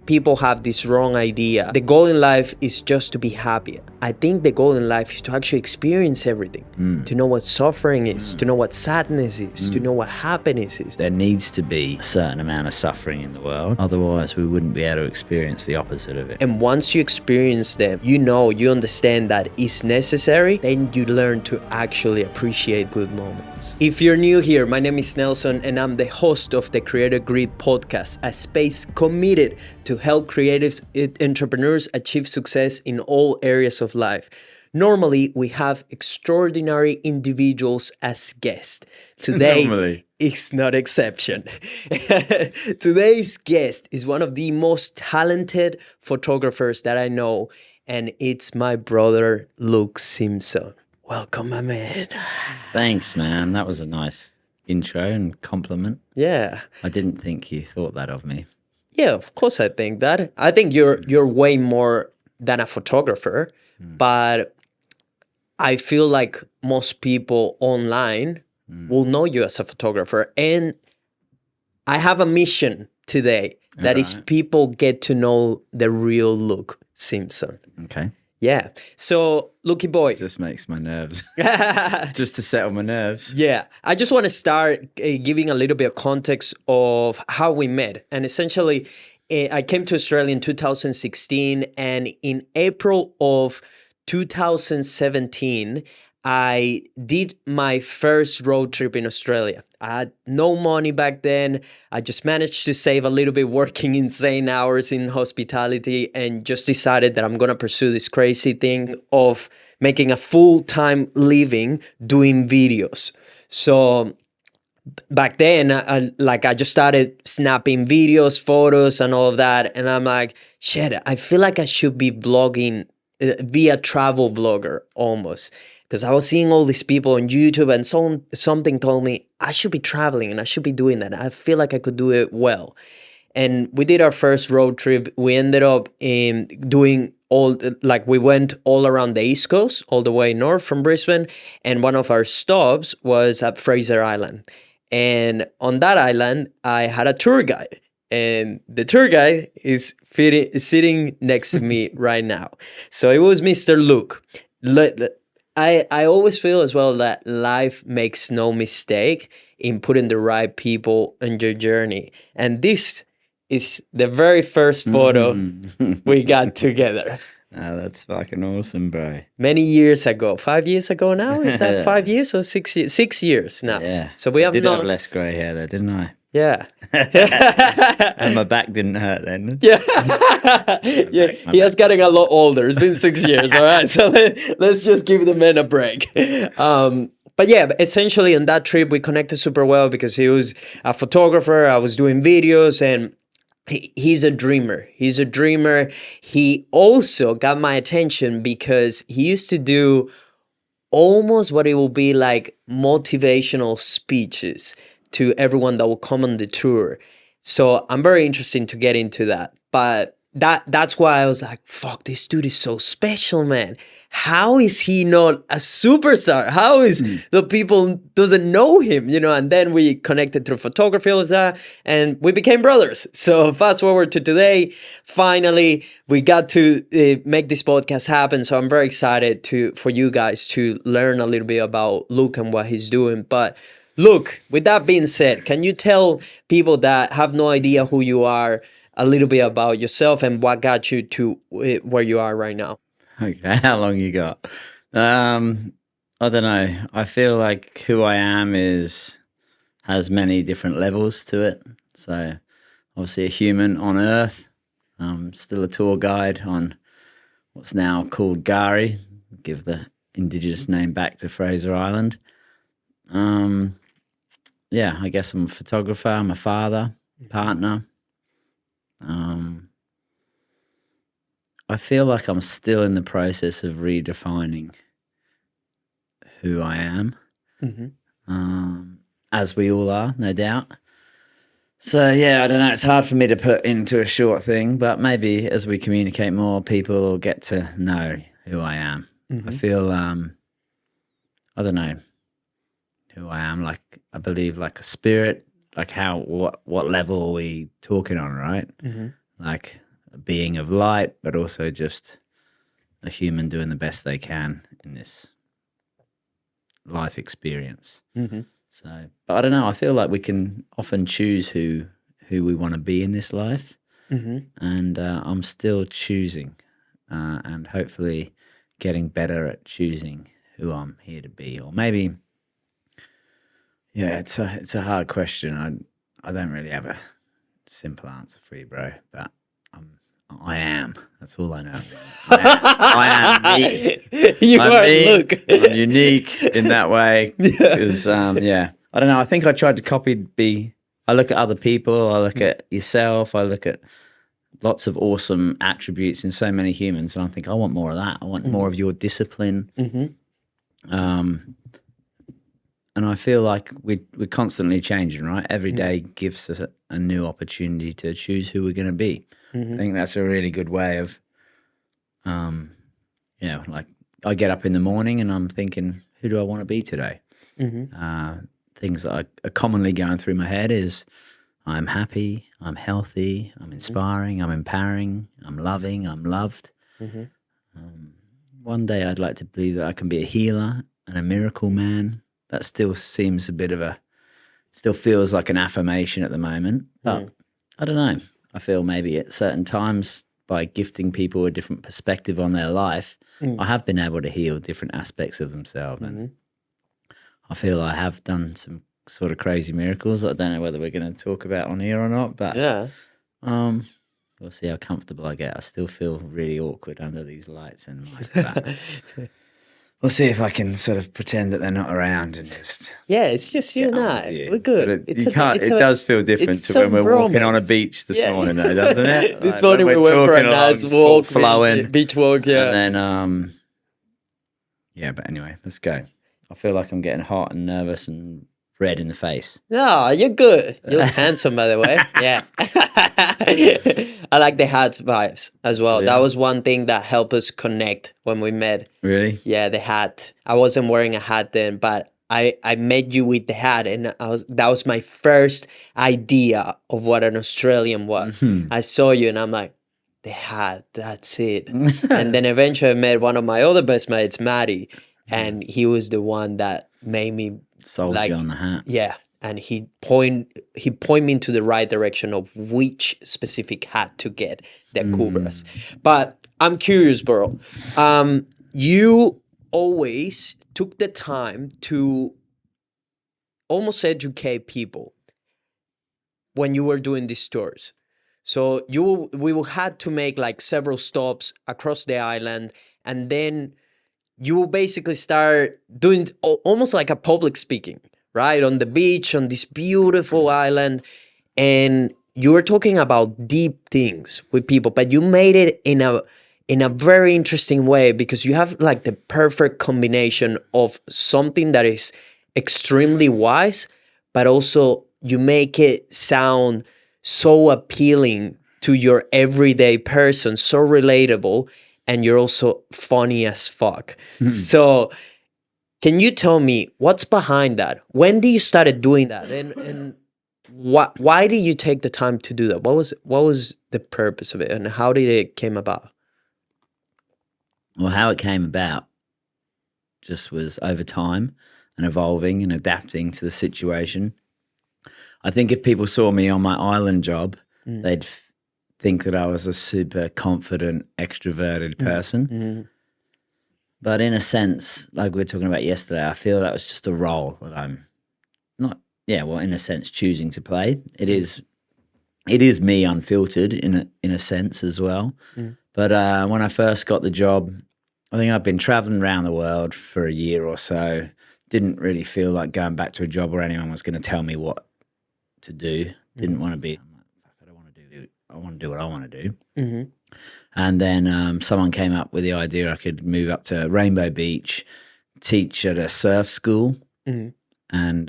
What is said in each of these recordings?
people have this wrong idea. The goal in life is just to be happy. I think the goal in life is to actually experience everything, to know what suffering is, to know what sadness is, to know what happiness is. There needs to be a certain amount of suffering in the world. Otherwise, we wouldn't be able to experience the opposite of it. And once you experience them, you understand that it's necessary, then you learn to actually appreciate good moments. If you're new here, my name is Nelson and I'm the host of the Creator Grid podcast, a space committed to help creatives and entrepreneurs achieve success in all areas of life. Normally, we have extraordinary individuals as guests. Today is no exception. Today's guest is one of the most talented photographers that I know, and it's my brother, Luke Simpson. Welcome, my man. Thanks, man. That was a nice intro and compliment. Yeah. I didn't think you thought that of me. Yeah, of course I think that. I think you're way more than a photographer, but I feel like most people online will know you as a photographer. And I have a mission today that is people get to know the real Luke Simpson. Okay. Yeah. So, Lukey boy. Just makes my nerves. Just to settle my nerves. Yeah. I just want to start giving a little bit of context of how we met. And essentially, I came to Australia in 2016. And in April of 2017, I did my first road trip in Australia. I had no money back then. I just managed to save a little bit working insane hours in hospitality and just decided that I'm going to pursue this crazy thing of making a full-time living doing videos. So back then, I just started snapping videos, photos, and all of that. And I'm like, shit, I feel like I should be blogging, be a travel blogger almost. Because I was seeing all these people on YouTube and something told me I should be traveling and I should be doing that. I feel like I could do it well. And we did our first road trip. We ended up doing we went all around the East Coast, all the way north from Brisbane. And one of our stops was at Fraser Island. And on that island, I had a tour guide. And the tour guide is sitting next to me right now. So it was Mr. Luke. I always feel as well that life makes no mistake in putting the right people on your journey. And this is the very first photo we got together. Oh, that's fucking awesome, bro. Many years ago. 5 years ago now? Is that 5 years or 6 years? 6 years now. Yeah. So we have have less grey hair there, didn't I? Yeah. And my back didn't hurt then. Yeah. Yeah. He has gotten a lot older. It's been 6 years. All right. So let's just give the man a break. But yeah, essentially on that trip, we connected super well because he was a photographer. I was doing videos and he's a dreamer. He's a dreamer. He also got my attention because he used to do almost what it will be like motivational speeches to everyone that will come on the tour. So I'm very interested to get into that. But that's why I was like, fuck, this dude is so special, man. How is he not a superstar? How is the people doesn't know him, And then we connected through photography, all of that, and we became brothers. So fast forward to today, finally, we got to make this podcast happen. So I'm very excited for you guys to learn a little bit about Luke and what he's doing. But Luke, with that being said, can you tell people that have no idea who you are a little bit about yourself and what got you to where you are right now? Okay, how long you got? I don't know. I feel like who I am has many different levels to it. So obviously a human on Earth. Still a tour guide on what's now called Gari. Give the indigenous name back to Fraser Island. Yeah, I guess I'm a photographer, I'm a father, partner. I feel like I'm still in the process of redefining who I am, as we all are, no doubt. So, yeah, I don't know. It's hard for me to put into a short thing, but maybe as we communicate more, people will get to know who I am. I feel, I don't know who I am. Like, I believe like a spirit, like what level are we talking on, right? Like a being of light, but also just a human doing the best they can in this life experience. Mm-hmm. So, but I don't know. I feel like we can often choose who we want to be in this life, Mm-hmm. and I'm still choosing, and hopefully getting better at choosing who I'm here to be. Or maybe, yeah, it's a hard question. I don't really have a simple answer for you, bro. But I am. That's all I know. I am me. You I'm are. me. Look. I'm unique in that way. Because yeah, I don't know. I think I tried to I look at other people. I look at yourself. I look at lots of awesome attributes in so many humans, and I think I want more of that. I want more of your discipline. Mm-hmm. And I feel like we're constantly changing, right? Every day gives us a new opportunity to choose who we're going to be. I think that's a really good way of, like I get up in the morning and I'm thinking, who do I want to be today? Things that are commonly going through my head is I'm happy, I'm healthy, I'm inspiring, I'm empowering, I'm loving, I'm loved. One day I'd like to believe that I can be a healer and a miracle man. That still seems still feels like an affirmation at the moment. But I don't know. I feel maybe at certain times by gifting people a different perspective on their life, I have been able to heal different aspects of themselves. And I feel I have done some sort of crazy miracles that I don't know whether we're going to talk about on here or not. But Yeah. we'll see how comfortable I get. I still feel really awkward under these lights and mic, but we'll see if I can sort of pretend that they're not around and just Yeah, it's just you and on I. with you. We're good. But it does feel different it's to when some we're walking on a bromance. beach this morning, though, doesn't it? This Like, morning we when we're went for a talking along, nice walk, flowing, beach walk. Yeah. and then yeah. But anyway, let's go. I feel like I'm getting hot and nervous and red in the face. No, you're good. You look handsome, by the way. Yeah. I like the hat vibes as well. Yeah. That was one thing that helped us connect when we met. Really? Yeah, the hat. I wasn't wearing a hat then, but I met you with the hat, and that was my first idea of what an Australian was. I saw you, and I'm like, the hat, that's it. And then eventually I met one of my other best mates, Matty, and he was the one that made me Sold you on the hat. Yeah, and he point me into the right direction of which specific hat to get that covers. But I'm curious, bro. You always took the time to almost educate people when you were doing these tours. So we will had to make like several stops across the island, and then you will basically start doing almost like a public speaking, right? On the beach, on this beautiful island. And you were talking about deep things with people, but you made it in a very interesting way because you have like the perfect combination of something that is extremely wise, but also you make it sound so appealing to your everyday person, so relatable, and you're also funny as fuck. So can you tell me what's behind that? When did you started doing that? And why did you take the time to do that? What was the purpose of it, and how did it came about? Well, how it came about just was over time and evolving and adapting to the situation. I think if people saw me on my island job, they'd think that I was a super confident, extroverted person. But in a sense, like we were talking about yesterday, I feel that was just a role that I'm not, in a sense, choosing to play. It is me unfiltered in a sense as well. But when I first got the job, I think I'd been traveling around the world for a year or so. Didn't really feel like going back to a job where anyone was going to tell me what to do. Didn't want to be, I'm like, fuck, I don't want to do, I want to do what I want to do. And then someone came up with the idea I could move up to Rainbow Beach, teach at a surf school, and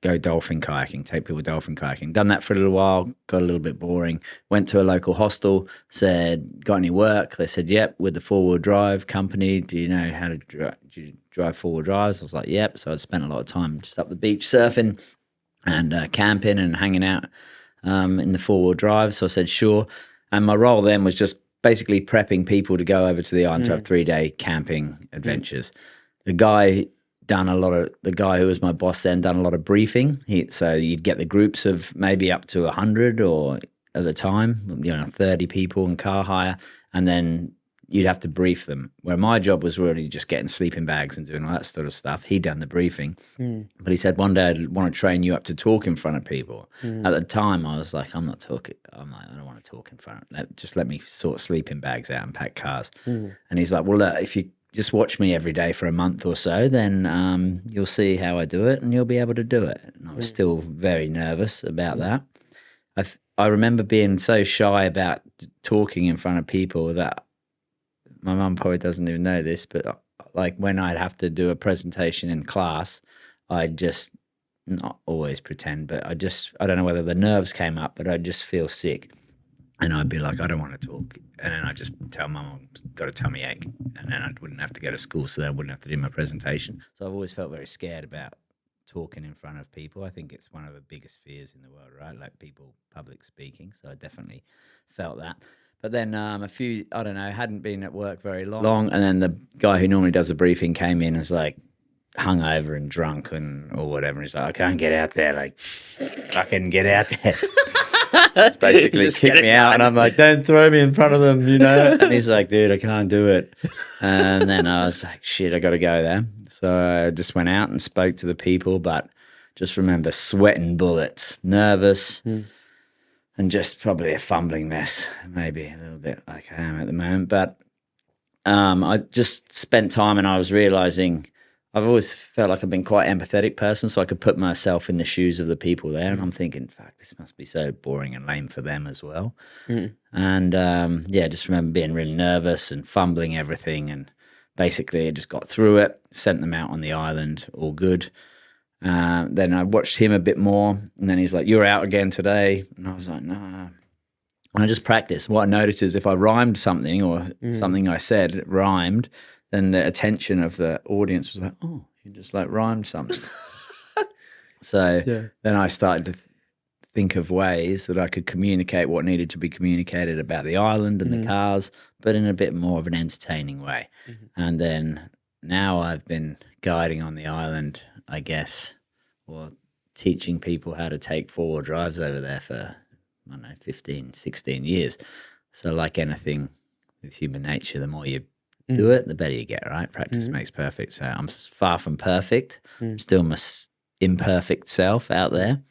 go dolphin kayaking, take people dolphin kayaking. Done that for a little while, got a little bit boring. Went to a local hostel, said, got any work? They said, yep, with the four-wheel drive company. Do you know how to drive four-wheel drives? I was like, yep. So I spent a lot of time just up the beach surfing and camping and hanging out in the four-wheel drive. So I said, sure. And my role then was just basically prepping people to go over to the island to have 3-day camping adventures. The guy who was my boss then done a lot of briefing. So you'd get the groups of maybe up to 100 or at the time, 30 people in car hire, and then you'd have to brief them. Where my job was really just getting sleeping bags and doing all that sort of stuff. He'd done the briefing. But he said, one day I'd want to train you up to talk in front of people. At the time, I was like, I'm not talking. I'm like, I don't want to talk in front. Just let me sort sleeping bags out and pack cars. And he's like, well, if you just watch me every day for a month or so, then you'll see how I do it and you'll be able to do it. And I was still very nervous about that. I remember being so shy about talking in front of people that my mum probably doesn't even know this, but like when I'd have to do a presentation in class, I'd just not always pretend, but I don't know whether the nerves came up, but I'd just feel sick. And I'd be like, I don't want to talk. And then I'd just tell mum I've got a tummy ache. And then I wouldn't have to go to school, so then I wouldn't have to do my presentation. So I've always felt very scared about talking in front of people. I think it's one of the biggest fears in the world, right? Like public speaking. So I definitely felt that. But then hadn't been at work very long. And then the guy who normally does the briefing came in and was like hungover and drunk or whatever. And he's like, I can't get out there. Like, fucking get out there. It's basically kicked me out. And I'm like, don't throw me in front of them, And he's like, dude, I can't do it. And then I was like, shit, I got to go there. So I just went out and spoke to the people, but just remember sweating bullets, nervous. And just probably a fumbling mess, maybe a little bit like I am at the moment. But I just spent time and I was realising I've always felt like I've been quite an empathetic person, so I could put myself in the shoes of the people there. And I'm thinking, fuck, this must be so boring and lame for them as well. And just remember being really nervous and fumbling everything. And basically I just got through it, sent them out on the island, all good. Then I watched him a bit more, and then he's like, you're out again today. And I was like, no. And I just practiced. What I noticed is if I rhymed something or something I said rhymed, then the attention of the audience was like, oh, you just like rhymed something. So then I started to think of ways that I could communicate what needed to be communicated about the island and the cars, but in a bit more of an entertaining way. And then now I've been guiding on the island, I guess, or teaching people how to take 4-wheel drives over there for, 15, 16 years. So like anything with human nature, the more you do it, the better you get, right? Practice makes perfect. So I'm far from perfect. I'm still my imperfect self out there.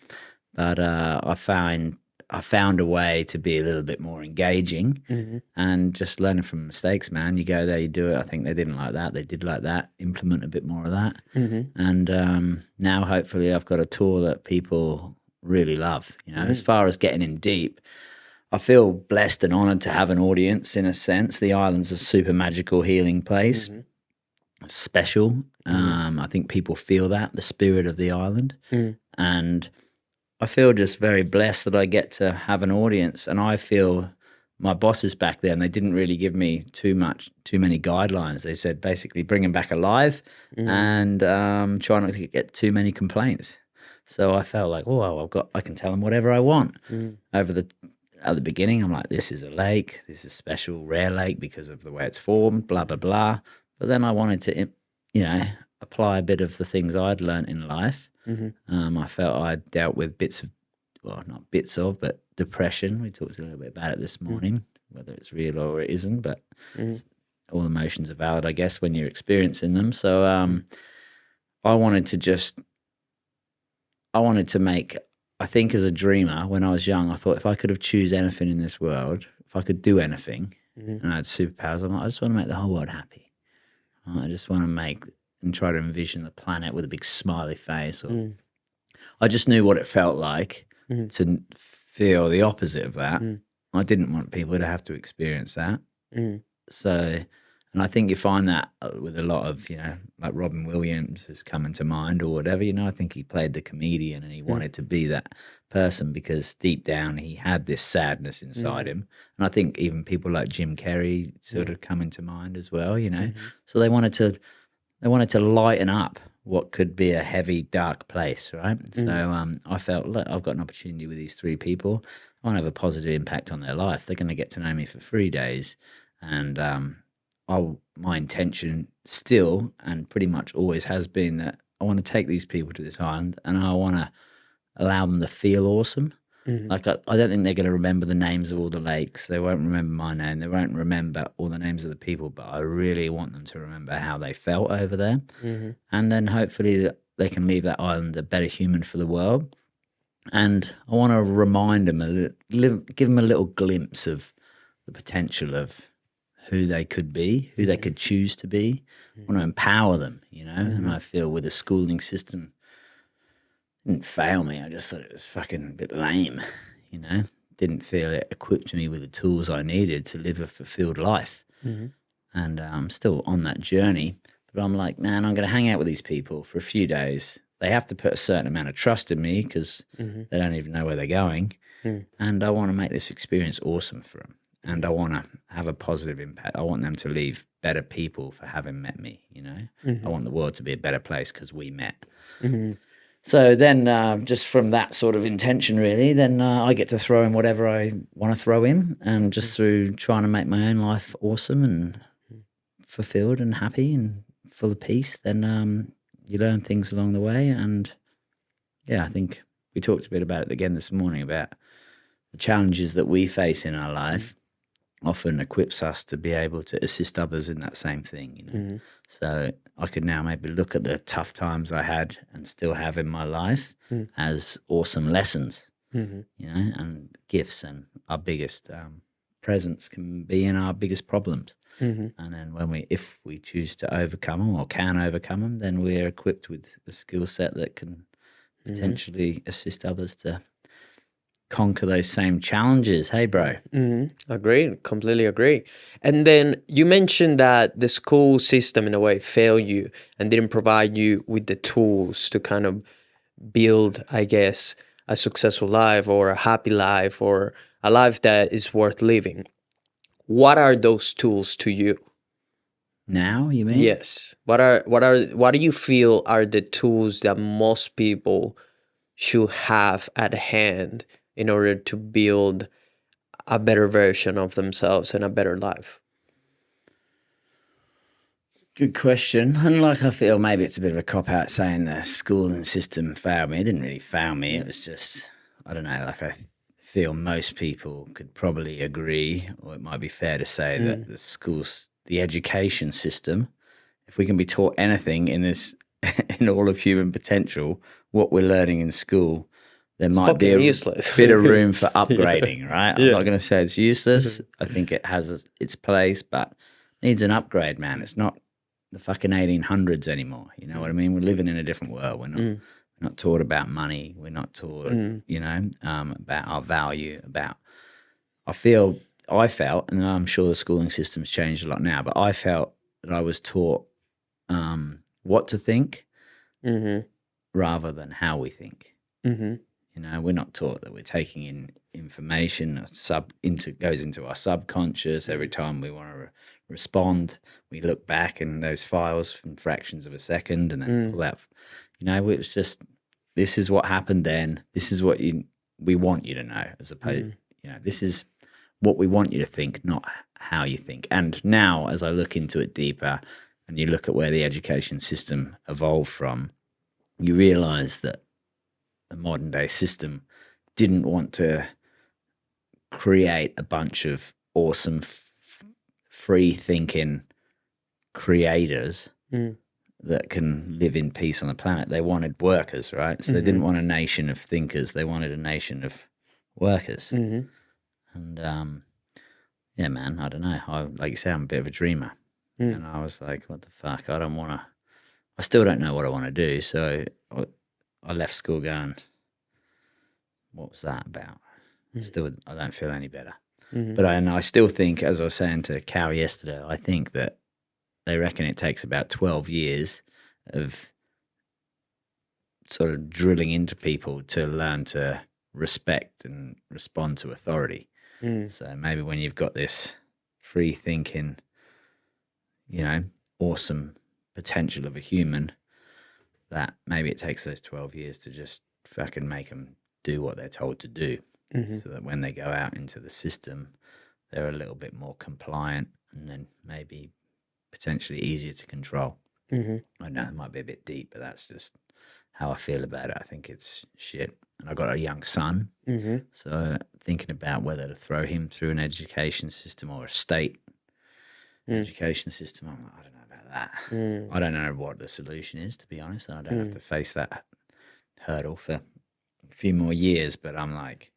But I found a way to be a little bit more engaging and just learning from mistakes, man. You go there, you do it. I think they didn't like that. They did like that. Implement a bit more of that. And now hopefully I've got a tour that people really love. As far as getting in deep, I feel blessed and honoured to have an audience in a sense. The island's a super magical healing place. It's special. I think people feel that, the spirit of the island. And I feel just very blessed that I get to have an audience, and I feel my bosses back there, and they didn't really give me too many guidelines. They said basically bring them back alive and try not to get too many complaints. So I felt like, I can tell them whatever I want. At the beginning, I'm like, this is a lake, this is a special rare lake because of the way it's formed, blah, blah, blah. But then I wanted to, apply a bit of the things I'd learned in life. I felt I'd dealt with but depression. We talked a little bit about it this morning, whether it's real or it isn't, but all emotions are valid, I guess, when you're experiencing them. So I wanted to make, I think as a dreamer, when I was young, I thought if I could have choose anything in this world, if I could do anything and I had superpowers, I'm like, I just want to make the whole world happy. I just want to make and try to envision the planet with a big smiley face. I just knew what it felt like to feel the opposite of that. I didn't want people to have to experience that. So, and I think you find that with a lot of, like Robin Williams has come into mind or whatever, I think he played the comedian and he wanted to be that person because deep down he had this sadness inside him. And I think even people like Jim Carrey sort of come into mind as well, So they wanted to lighten up what could be a heavy, dark place, right? So I felt, look, I've got an opportunity with these 3 people. I want to have a positive impact on their life. They're going to get to know me for 3 days, and my intention still and pretty much always has been that I want to take these people to this island, and I want to allow them to feel awesome. Mm-hmm. Like I don't think they're going to remember the names of all the lakes. They won't remember my name. They won't remember all the names of the people. But I really want them to remember how they felt over there, Mm-hmm. and then hopefully they can leave that island a better human for the world. And I want to remind them give them a little glimpse of the potential of who they could be, who they could choose to be. I want to empower them, And I feel with the schooling system, it didn't fail me. I just thought it was fucking a bit lame, Didn't feel it equipped me with the tools I needed to live a fulfilled life. Mm-hmm. And I'm still on that journey. But I'm like, man, I'm going to hang out with these people for a few days. They have to put a certain amount of trust in me because they don't even know where they're going. And I want to make this experience awesome for them. And I want to have a positive impact. I want them to leave better people for having met me, I want the world to be a better place because we met. Mm-hmm. So then just from that sort of intention, really, then I get to throw in whatever I want to throw in. And just through trying to make my own life awesome and fulfilled and happy and full of peace, then you learn things along the way. And yeah, I think we talked a bit about it again this morning about the challenges that we face in our life often equips us to be able to assist others in that same thing, So I could now maybe look at the tough times I had and still have in my life as awesome lessons, and gifts, and our biggest presence can be in our biggest problems. And then if we choose to overcome them or can overcome them, then we're equipped with a skill set that can potentially assist others to conquer those same challenges. Hey, bro. Agree, completely agree. And then you mentioned that the school system in a way failed you and didn't provide you with the tools to kind of build, I guess, a successful life or a happy life or a life that is worth living. What are those tools to you? Now, you mean? Yes. What do you feel are the tools that most people should have at hand in order to build a better version of themselves and a better life? Good question. And like I feel maybe it's a bit of a cop-out saying the schooling system failed me. It didn't really fail me. It was just, I don't know, like I feel most people could probably agree, or it might be fair to say that the education system, if we can be taught anything in this, in all of human potential, what we're learning in school, there might be a bit of room for upgrading, right? I'm not going to say it's useless. I think it has its place, but needs an upgrade, man. It's not the fucking 1800s anymore. You know what I mean? We're living in a different world. We're not taught about money. We're not taught, about our value, I felt, and I'm sure the schooling system's changed a lot now, but I felt that I was taught what to think rather than how we think. We're not taught that we're taking in information goes into our subconscious every time we want to respond. We look back in those files from fractions of a second and then pull out. It was just, this is what happened then. This is what we want you to know, as opposed, this is what we want you to think, not how you think. And now, as I look into it deeper, and you look at where the education system evolved from, you realize that the modern day system didn't want to create a bunch of awesome, free thinking creators that can live in peace on the planet. They wanted workers, right? So they didn't want a nation of thinkers. They wanted a nation of workers. And yeah, man, I don't know. Like you say, I'm a bit of a dreamer. And I was like, what the fuck? I still don't know what I want to do. So I left school going, what was that about? Still, I don't feel any better. But I still think, as I was saying to Cal yesterday, I think that they reckon it takes about 12 years of sort of drilling into people to learn to respect and respond to authority. So maybe when you've got this free thinking, awesome potential of a human, that maybe it takes those 12 years to just fucking make them do what they're told to do. so that when they go out into the system, they're a little bit more compliant and then maybe potentially easier to control. I know it might be a bit deep, but that's just how I feel about it. I think it's shit. And I've got a young son, so thinking about whether to throw him through an education system or a state education system, I'm like, I don't know about that. I don't know what the solution is, to be honest, and I don't have to face that hurdle for a few more years, but I'm like,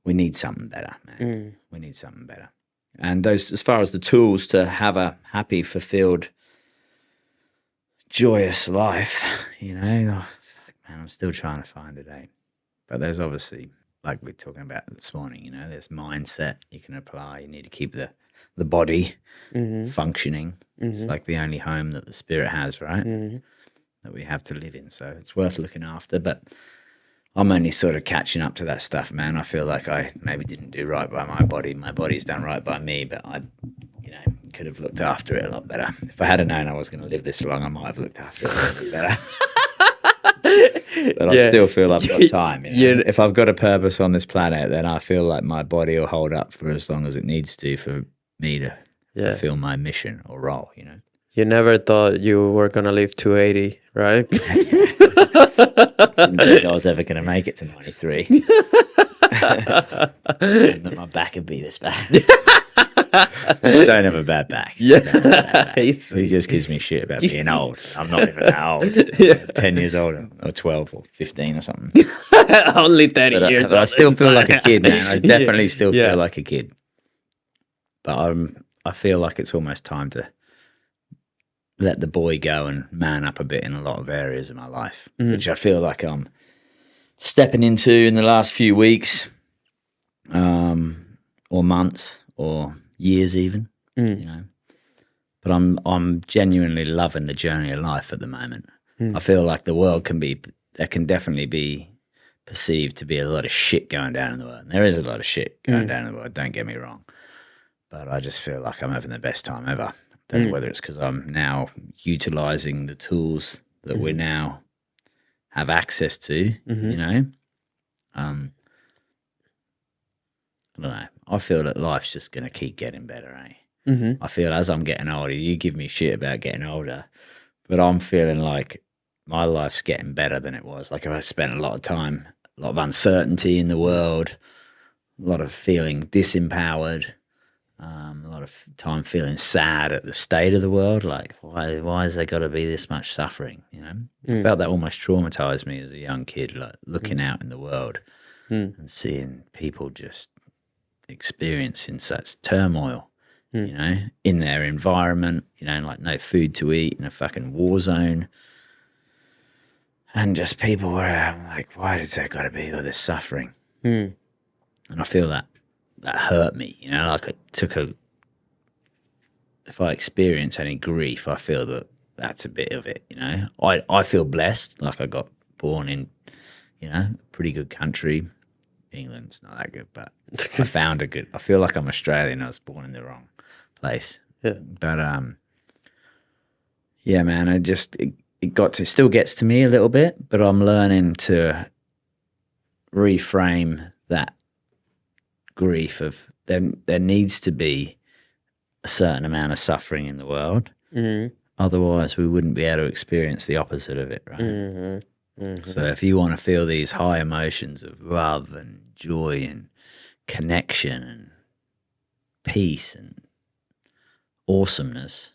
we need something better, man. We need something better. And those, as far as the tools to have a happy, fulfilled, joyous life, you know, oh, fuck, man, I'm still trying to find it, eh? But there's obviously, like we're talking about this morning, you know, there's mindset you can apply. You need to keep the body functioning. It's like the only home that the spirit has, right? That we have to live in. So it's worth looking after. But I'm only sort of catching up to that stuff, man. I feel like I maybe didn't do right by my body. My body's done right by me, but I, you know, could have looked after it a lot better. If I had known I was going to live this long, I might have looked after it a little bit better. But I still feel I've got time. You know? If I've got a purpose on this planet, then I feel like my body will hold up for as long as it needs to for me to fulfill my mission or role, you know. You never thought you were going to live to 80, right? Didn't think I was ever going to make it to 93. And that my back would be this bad. I don't have a bad back. He just gives me shit about being old. I'm not even that old. 10 years older, or 12 or 15 or something. Only 30 years old. I still feel like a kid, man. I definitely still feel like a kid. But I feel like it's almost time to let the boy go and man up a bit in a lot of areas of my life, which I feel like I'm stepping into in the last few weeks, or months, or years even, you know. But I'm genuinely loving the journey of life at the moment. I feel like the world there can definitely be perceived to be a lot of shit going down in the world. And there is a lot of shit going down in the world, don't get me wrong. But I just feel like I'm having the best time ever. Don't know whether it's because I'm now utilizing the tools that we now have access to, you know. I don't know. I feel that life's just going to keep getting better, eh? I feel as I'm getting older, you give me shit about getting older, but I'm feeling like my life's getting better than it was. Like I spent a lot of time, a lot of uncertainty in the world, a lot of feeling disempowered, a lot of time feeling sad at the state of the world. Like, why has there got to be this much suffering? You know, I felt that almost traumatized me as a young kid, like looking out in the world and seeing people just experiencing such turmoil, you know, in their environment, you know, like no food to eat in a fucking war zone. And just people were like, why does there got to be all this suffering? And I feel that hurt me, you know, like if I experience any grief, I feel that that's a bit of it, you know. I feel blessed, like I got born in, you know, a pretty good country. England's not that good, but I feel like I'm Australian. I was born in the wrong place. Yeah. But, yeah, man, it still gets to me a little bit, but I'm learning to reframe that grief of there needs to be a certain amount of suffering in the world. Otherwise we wouldn't be able to experience the opposite of it, right? So if you want to feel these high emotions of love and joy and connection and peace and awesomeness,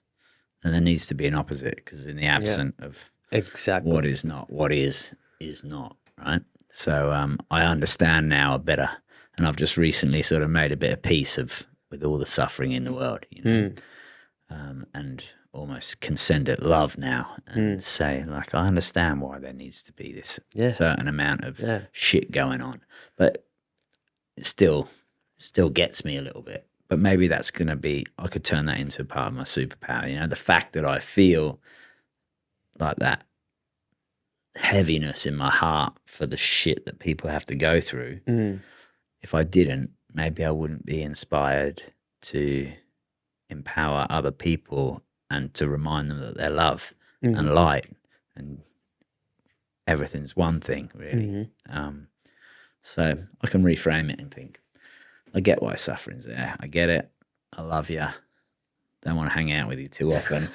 then there needs to be an opposite, because in the absence of what is not, what is not, right? So I understand now better, and I've just recently sort of made a bit of peace with all the suffering in the world, you know, and almost can send it love now and say, like, I understand why there needs to be this certain amount of shit going on, but it still gets me a little bit. But maybe that's going to be, I could turn that into part of my superpower, you know, the fact that I feel like that heaviness in my heart for the shit that people have to go through. If I didn't, maybe I wouldn't be inspired to empower other people and to remind them that they're love and light and everything's one thing, really. So I can reframe it and think, I get why suffering's there. I get it. I love you. Don't want to hang out with you too often.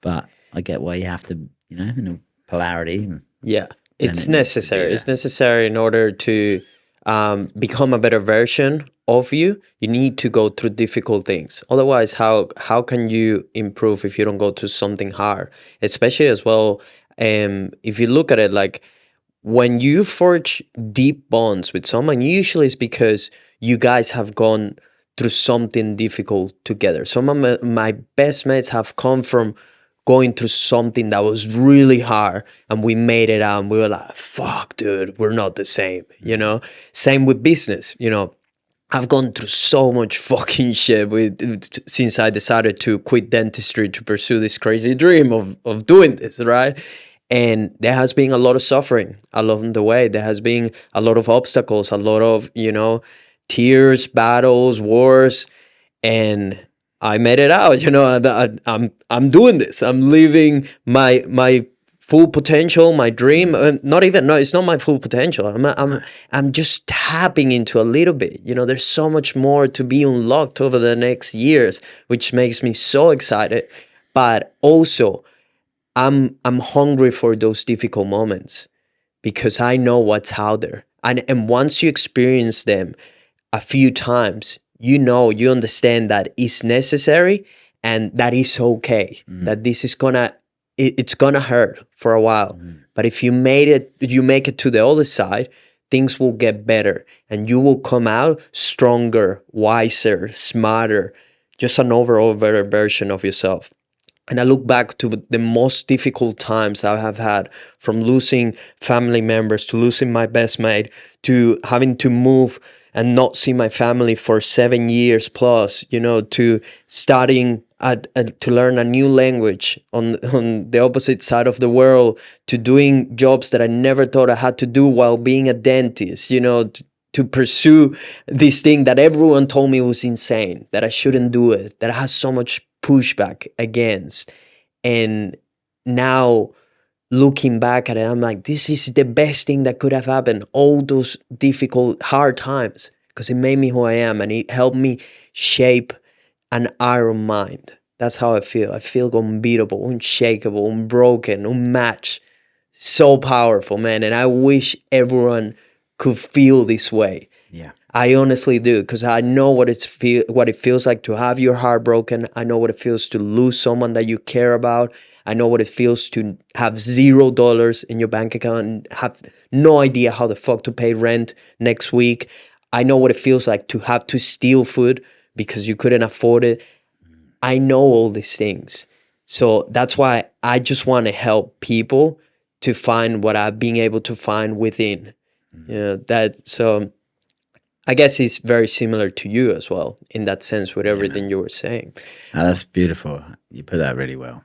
But I get why you have to, in a polarity. And Yeah, then it's it needs to be necessary. there. It's necessary in order to become a better version of you. You need to go through difficult things. Otherwise, how can you improve if you don't go through something hard? Especially as well, if you look at it like when you forge deep bonds with someone, usually it's because you guys have gone through something difficult together. Some of my best mates have come from going through something that was really hard and we made it out and we were like, fuck, dude, we're not the same, you know? Same with business, you know. I've gone through so much fucking shit since I decided to quit dentistry to pursue this crazy dream of doing this, right? And there has been a lot of suffering along the way. There has been a lot of obstacles, a lot of, tears, battles, wars, and I made it out. I'm doing this. I'm living my full potential, my dream. Not even no, it's not my full potential. I'm just tapping into a little bit. There's so much more to be unlocked over the next years, which makes me so excited. But also, I'm hungry for those difficult moments because I know what's out there. And once you experience them a few times, you understand that it's necessary and that is okay. That this is it's gonna hurt for a while. But if you make it to the other side, things will get better and you will come out stronger, wiser, smarter, just an overall better version of yourself. And I look back to the most difficult times I have had, from losing family members to losing my best mate to having to move and not see my family for 7 years plus, to studying to learn a new language on the opposite side of the world, to doing jobs that I never thought I had to do while being a dentist, to pursue this thing that everyone told me was insane, that I shouldn't do it, that I had so much pushback against. And now looking back at it, I'm like, this is the best thing that could have happened. All those difficult, hard times, because it made me who I am and it helped me shape an iron mind. That's how I feel. I feel unbeatable, unshakable, unbroken, unmatched. So powerful, man. And I wish everyone could feel this way. Yeah. I honestly do, because I know what it feels like to have your heart broken. I know what it feels to lose someone that you care about. I know what it feels to have $0 in your bank account and have no idea how the fuck to pay rent next week. I know what it feels like to have to steal food because you couldn't afford it. I know all these things. So that's why I just want to help people to find what I've been able to find within. So I guess it's very similar to you as well in that sense with everything you were saying. Oh, that's beautiful. You put that really well.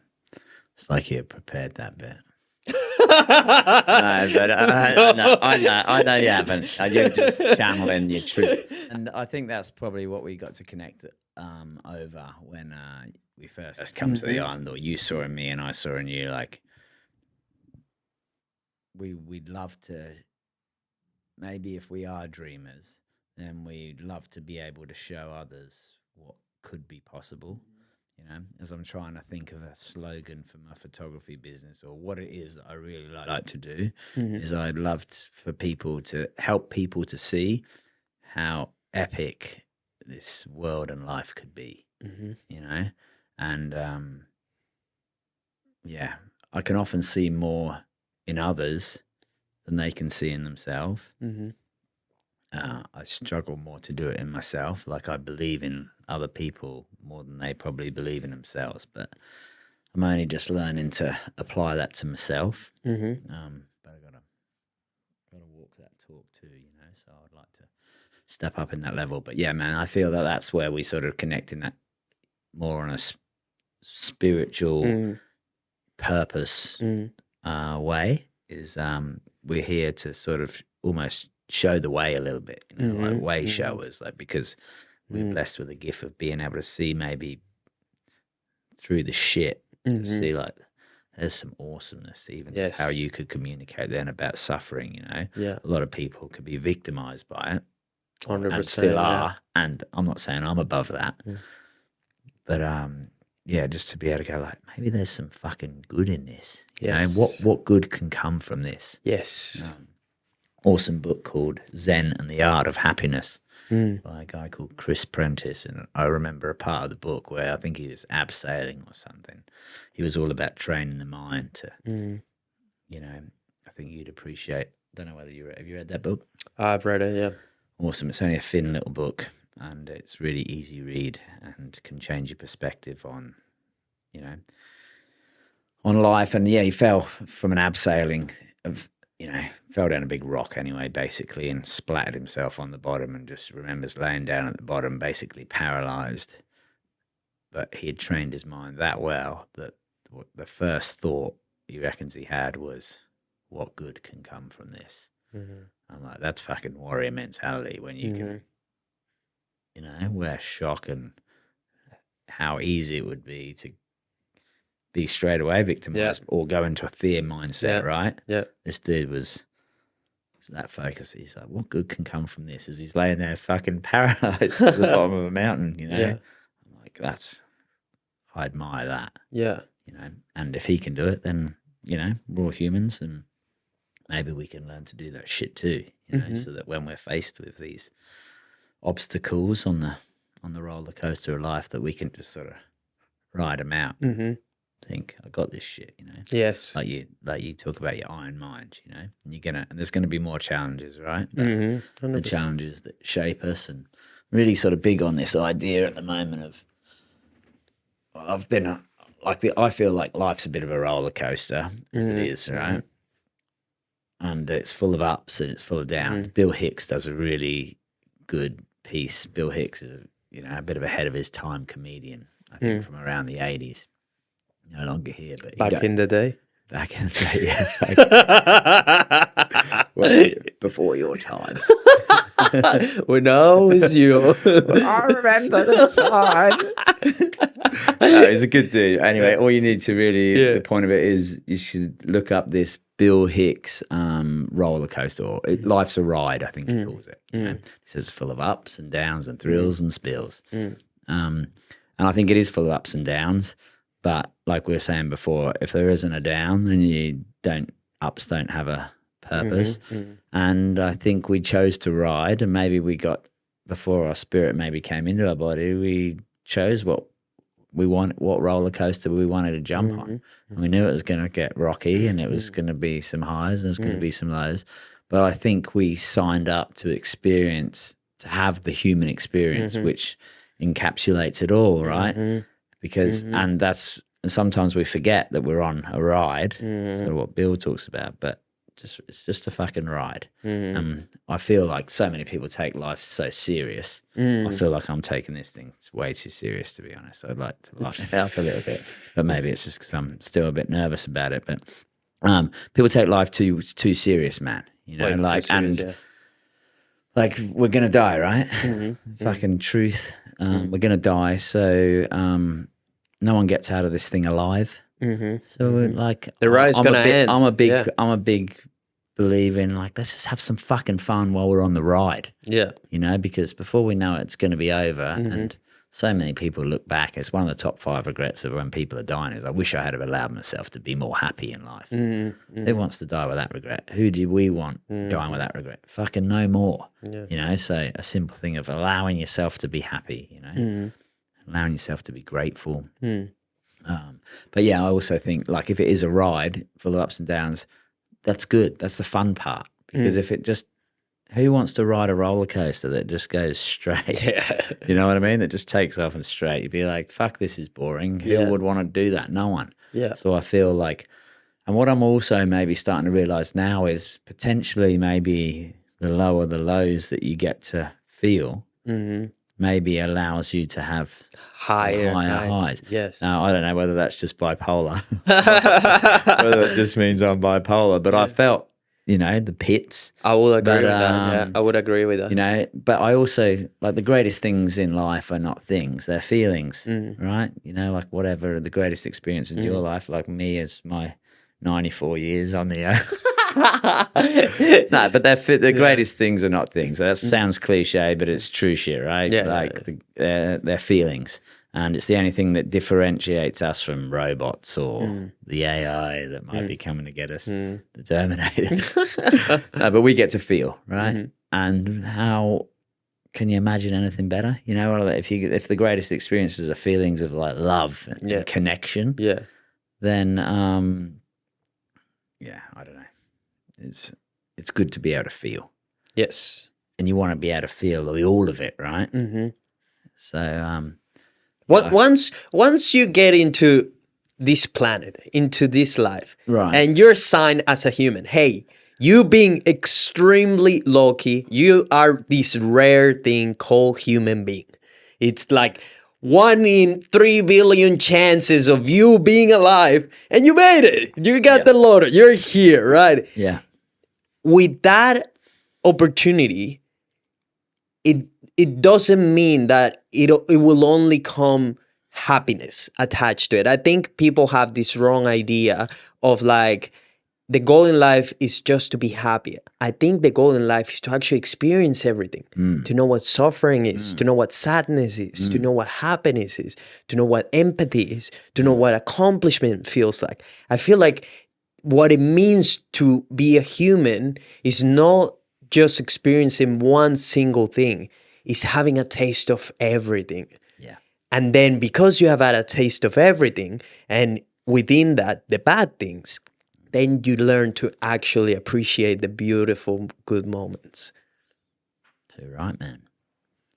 It's like you prepared that bit. No, but I know you haven't. You're just channeling your truth. And I think that's probably what we got to connect over when we first come to the island, or you saw in me and I saw in you. Like, we'd love to, maybe if we are dreamers, then we'd love to be able to show others what could be possible. As I'm trying to think of a slogan for my photography business, or what it is that I really like to do, is I'd love for people to help people to see how epic this world and life could be, and I can often see more in others than they can see in themselves. I struggle more to do it in myself. Like, I believe in other people more than they probably believe in themselves, but I'm only just learning to apply that to myself. But I gotta walk that talk too, so I'd like to step up in that level. But yeah, man, I feel that that's where we sort of connect in that more on a spiritual purpose way, is we're here to sort of almost show the way a little bit, like way showers, like, because we're blessed with the gift of being able to see maybe through the shit, to see like there's some awesomeness, even Yes. how you could communicate then about suffering, you know. Yeah. A lot of people could be victimized by it 100%. and still yeah. are. And I'm not saying I'm above that. But yeah, just to be able to go like, maybe there's some fucking good in this. You know, what good can come from this? Yes. Awesome book called Zen and the Art of Happiness by a guy called Chris Prentice. And I remember a part of the book where I think he was abseiling or something. He was all about training the mind to, you know, I think you'd appreciate. Don't know whether have you read that book? I've read it, yeah. Awesome. It's only a thin little book and it's really easy read and can change your perspective on, you know, on life. And yeah, he fell from an abseiling of, you know, fell down a big rock anyway, basically, and splattered himself on the bottom and just remembers laying down at the bottom, basically paralyzed. But he had trained his mind that well that the first thought he reckons he had was, what good can come from this? I'm like, that's fucking warrior mentality when you can, you know, where shock and how easy it would be to be straight away victimized or go into a fear mindset, right? Yeah. This dude was that focused. He's like, what good can come from this? As he's laying there fucking paralyzed at the bottom of a mountain, you know? Yeah. I'm like, I admire that. Yeah. You know, and if he can do it, then, you know, we're all humans and maybe we can learn to do that shit too, you know, so that when we're faced with these obstacles on the roller coaster of life, that we can just sort of ride them out. Think, I got this shit, you know. Yes. Like you talk about your iron mind, you know, and there's gonna be more challenges, right? But the challenges that shape us, and really sort of big on this idea at the moment of I've been I feel like life's a bit of a roller coaster as it is, right? And it's full of ups and it's full of downs. Bill Hicks does a really good piece. Bill Hicks is a bit of ahead of his time comedian, I think, from around the 80s. No longer here, but back in the day. Back in the day, well, before your time. When I was you. I remember the time. No, he's a good dude. Anyway, all you need to really, the point of it is you should look up this Bill Hicks roller coaster, or Life's a Ride, I think he calls it. You know? He says it's full of ups and downs and thrills and spills. And I think it is full of ups and downs. But like we were saying before, if there isn't a down, then ups don't have a purpose. And I think we chose to ride, and maybe we got, before our spirit maybe came into our body, we chose what roller coaster we wanted to jump on. And we knew it was going to get rocky, and it was going to be some highs and there's going to be some lows. But I think we signed up to have the human experience, which encapsulates it all, right? Because and sometimes we forget that we're on a ride. So what Bill talks about, but it's just a fucking ride. I feel like so many people take life so serious. I feel like I'm taking this thing way too serious, to be honest. I'd like to lighten it up a little bit, but maybe it's just because I'm still a bit nervous about it. But people take life too serious, man. You know, like we're gonna die, right? Fucking truth. We're gonna die, so no one gets out of this thing alive. So like the ride's gonna end. I'm a big believer in, like, let's just have some fucking fun while we're on the ride. Yeah, you know, because before we know it, it's going to be over. And so many people look back. It's one of the top 5 regrets of when people are dying is, I wish I had allowed myself to be more happy in life. Who wants to die with that regret? Who do we want dying with that regret? Fucking no more. You know, so a simple thing of allowing yourself to be happy, you know, allowing yourself to be grateful. But yeah, I also think, like, if it is a ride full of ups and downs, that's good. That's the fun part. Because if it just, who wants to ride a roller coaster that just goes straight? You know what I mean? That just takes off and straight. You'd be like, fuck, this is boring. Who would want to do that? No one. So I feel like, and what I'm also maybe starting to realize now is potentially maybe the lower the lows that you get to feel maybe allows you to have higher highs. Yes. Now, I don't know whether that's just bipolar, whether it just means I'm bipolar, but I felt the pits. I would agree But with that. Yeah, I would agree with that. but I also like the greatest things in life are not things, they're feelings, right? Like whatever the greatest experience in your life, like me as my 94 years on the earth. No, but the greatest things are not things. That sounds cliche, but it's true shit, right? Yeah, Like they're feelings. And it's the only thing that differentiates us from robots or the AI that might be coming to get us, the Terminator. No, but we get to feel, right? And how can you imagine anything better? If the greatest experiences are feelings of like love and connection, then I don't know. It's good to be able to feel. Yes. And you want to be able to feel all of it, right? So once you get into this planet, into this life, right, and you're signed as a human, hey, you being extremely lucky, you are this rare thing called human being. It's like 1 in 3 billion chances of you being alive, and you made it. You got the lottery. You're here, right? Yeah. With that opportunity, it doesn't mean that it will only come happiness attached to it. I think people have this wrong idea of like the goal in life is just to be happy. I think the goal in life is to actually experience everything, to know what suffering is, to know what sadness is, to know what happiness is, to know what empathy is, to know what accomplishment feels like. I feel like what it means to be a human is not just experiencing one single thing, is having a taste of everything. Yeah. And then because you have had a taste of everything, and within that, the bad things, then you learn to actually appreciate the beautiful, good moments. Too right, man.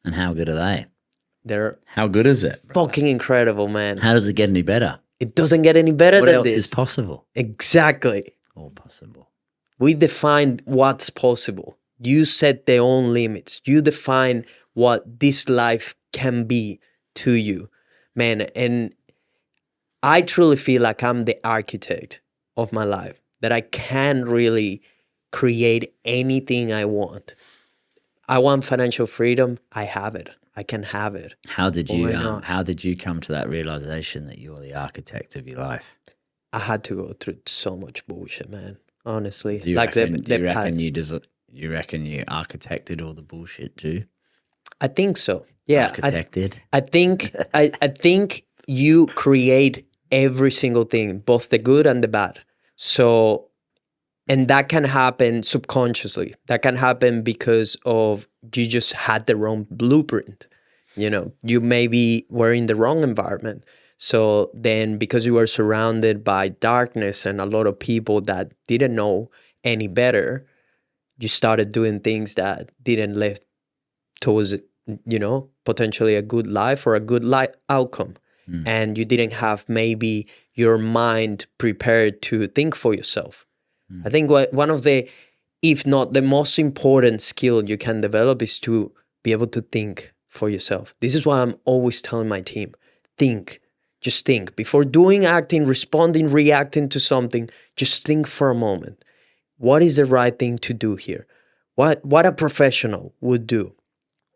And how good are they? How good is it? Fucking incredible, man. How does it get any better? It doesn't get any better than this. What else is possible? Exactly. All possible. We define what's possible. You set their own limits. You define what this life can be to you, man. And I truly feel like I'm the architect of my life, that I can really create anything I want. I want financial freedom. I have it. I can have it. How did you come to that realization that you're the architect of your life? I had to go through so much bullshit, man. Honestly, Do you reckon you architected all the bullshit too? I think so. Yeah, architected. I think you create every single thing, both the good and the bad. So, and that can happen subconsciously. That can happen because of you just had the wrong blueprint. You maybe were in the wrong environment. So then because you were surrounded by darkness and a lot of people that didn't know any better, you started doing things that didn't lead towards, potentially a good life or a good outcome. And you didn't have maybe your mind prepared to think for yourself. I think one of the, if not the most important skill you can develop is to be able to think for yourself. This is what I'm always telling my team. Think. Just think. Before doing, acting, responding, reacting to something, just think for a moment. What is the right thing to do here? What a professional would do?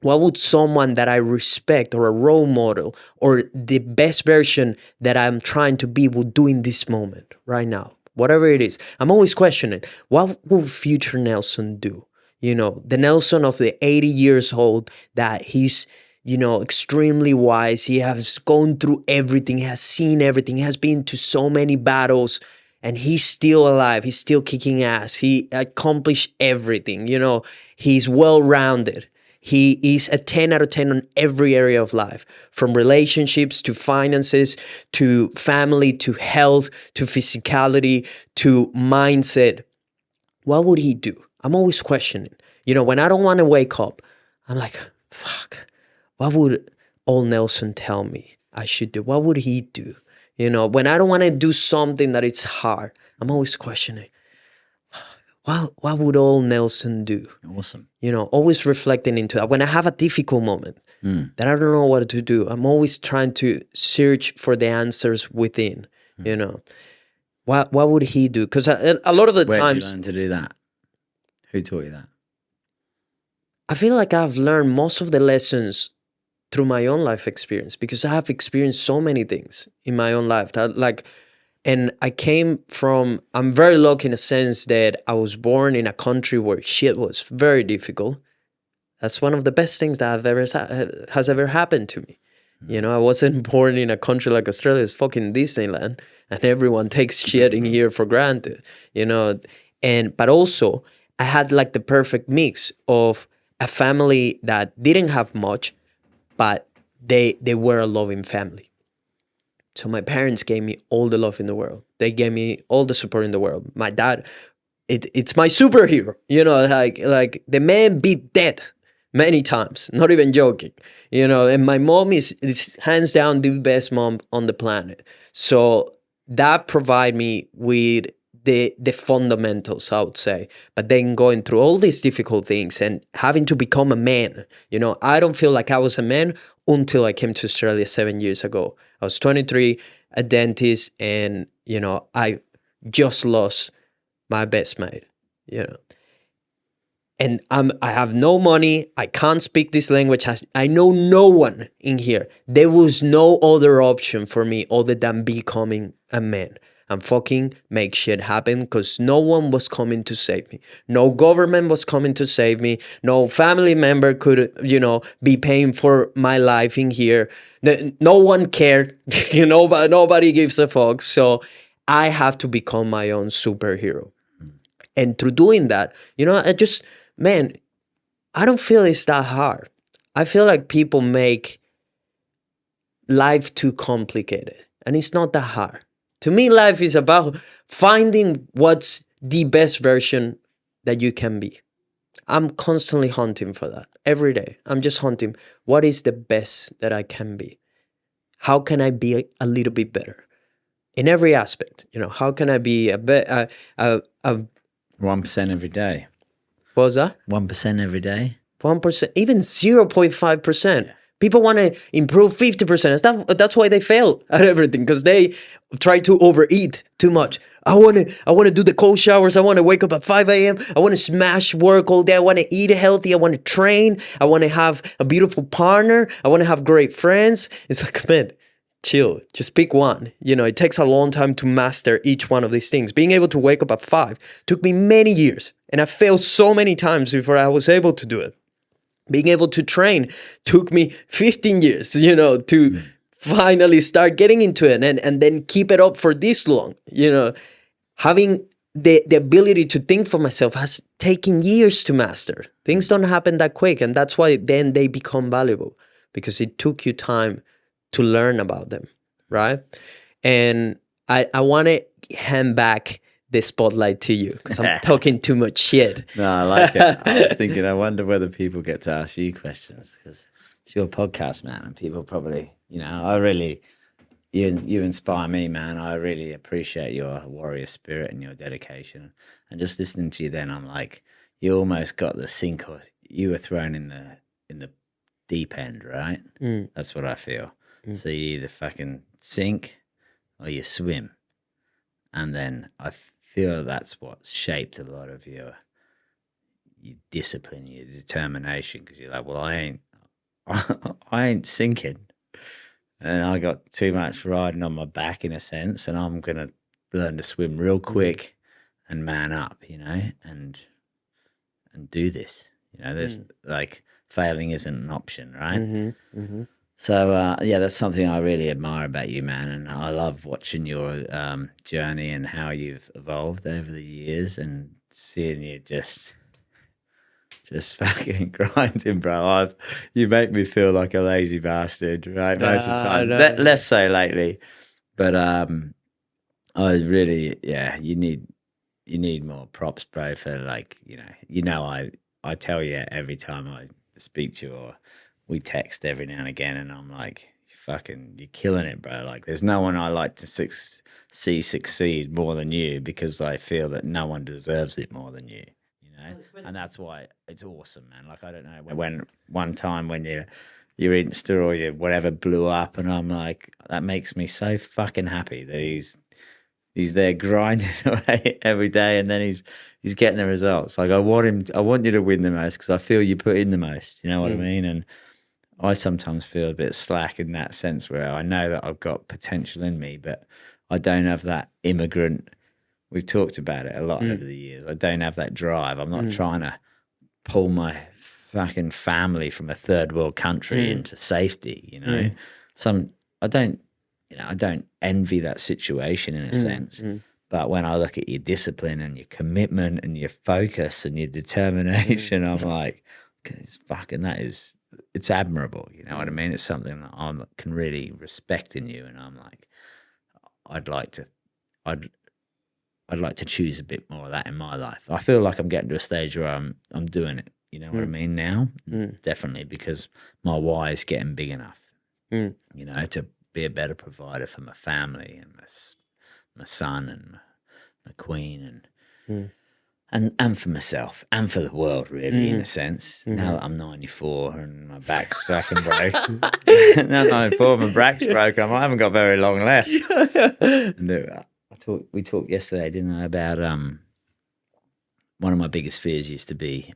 What would someone that I respect or a role model or the best version that I'm trying to be would do in this moment, right now? Whatever it is. I'm always questioning, what will future Nelson do? The Nelson of the 80 years old that he's, extremely wise. He has gone through everything, he has seen everything, he has been to so many battles, and he's still alive. He's still kicking ass. He accomplished everything. He's well-rounded. He is a 10 out of 10 on every area of life, from relationships to finances, to family, to health, to physicality, to mindset. What would he do? I'm always questioning. When I don't want to wake up, I'm like, fuck, what would old Nelson tell me I should do? What would he do? When I don't want to do something that it's hard, I'm always questioning. What would old Nelson do? Awesome. Always reflecting into that. When I have a difficult moment that I don't know what to do, I'm always trying to search for the answers within. What would he do? Because a lot of the Where times, did you learn to do that? Who taught you that? I feel like I've learned most of the lessons through my own life experience because I have experienced so many things in my own life that and I came from, I'm very lucky in a sense that I was born in a country where shit was very difficult. That's one of the best things that has ever happened to me. You know, I wasn't born in a country like Australia. It's fucking Disneyland, and everyone takes shit in here for granted. You know, but also I had like the perfect mix of a family that didn't have much, but they were a loving family. So my parents gave me all the love in the world. They gave me all the support in the world. My dad, it's my superhero. You know, like the man beat death many times. Not even joking. You know, and my mom is hands down the best mom on the planet. So that provide me with the fundamentals, I would say. But then going through all these difficult things and having to become a man, you know, I don't feel like I was a man until I came to Australia 7 years ago. I was 23, a dentist, and you know, I just lost my best mate, you know. And I have no money. I can't speak this language. I know no one in here. There was no other option for me other than becoming a man and fucking make shit happen because no one was coming to save me. No government was coming to save me. No family member could, you know, be paying for my life in here. No one cared. You know, but nobody gives a fuck. So I have to become my own superhero. And through doing that, you know, man, I don't feel it's that hard. I feel like people make life too complicated, and it's not that hard. To me, life is about finding what's the best version that you can be. I'm constantly hunting for that every day. I'm just hunting what is the best that I can be. How can I be a little bit better in every aspect? You know, how can I be a 1% every day. what was that? 1% every day. 1%, even 0.5%. Yeah. People want to improve 50%. That's why they fail at everything, because they try to overeat too much. I want to do the cold showers. I want to wake up at 5 a.m. I want to smash work all day. I want to eat healthy. I want to train. I want to have a beautiful partner. I want to have great friends. It's like, man, chill. Just pick one. You know, it takes a long time to master each one of these things. Being able to wake up at 5 took me many years, and I failed so many times before I was able to do it. Being able to train took me 15 years, you know, to finally start getting into it and then keep it up for this long. You know, having the ability to think for myself has taken years to master. Things don't happen that quick, and that's why then they become valuable, because it took you time to learn about them, right? And I want to hand back the spotlight to you because I'm talking too much shit. No, I like it. I was thinking, I wonder whether people get to ask you questions because it's your podcast, man, and people probably, you know, you inspire me, man. I really appreciate your warrior spirit and your dedication. And just listening to you, then I'm like, you almost got the sink, or you were thrown in the deep end, right? That's what I feel. So you either fucking sink or you swim, and then I feel that's what shaped a lot of your discipline, your determination, because you're like, well, I ain't sinking, and I got too much riding on my back in a sense, and I'm gonna learn to swim real quick and man up, you know, and do this. You know, there's like failing isn't an option, right? So, yeah, that's something I really admire about you, man. And I love watching your journey and how you've evolved over the years and seeing you just fucking grinding, bro. You make me feel like a lazy bastard, right? Most of the time. Less so lately. But I really, yeah, you need more props, bro, for like, I tell you every time I speak to you or we text every now and again, and I'm like, you're killing it, bro. Like, there's no one I like to see succeed more than you, because I feel that no one deserves it more than you, you know? And that's why it's awesome, man. Like, I don't know, when one time when your Insta or your whatever blew up, and I'm like, that makes me so fucking happy that he's he's there grinding away every day, and then he's getting the results. Like I want you to win the most because I feel you put in the most. You know what I mean? And I sometimes feel a bit slack in that sense where I know that I've got potential in me, but I don't have that immigrant. We've talked about it a lot over the years. I don't have that drive. I'm not trying to pull my fucking family from a third world country into safety, you know. I don't envy that situation in a sense. But when I look at your discipline and your commitment and your focus and your determination, I'm like, it's admirable. You know what I mean? It's something that I can really respect in you. And I'm like, I'd like to choose a bit more of that in my life. I feel like I'm getting to a stage where I'm doing it. You know what I mean now? Definitely, because my why is getting big enough, you know, to be a better provider for my family and my son and my queen and for myself and for the world, really, in a sense. Now that I'm 94 and my back's fucking broke. Now I'm 94, my back's broke. I haven't got very long left. And we talked yesterday, didn't I, about one of my biggest fears used to be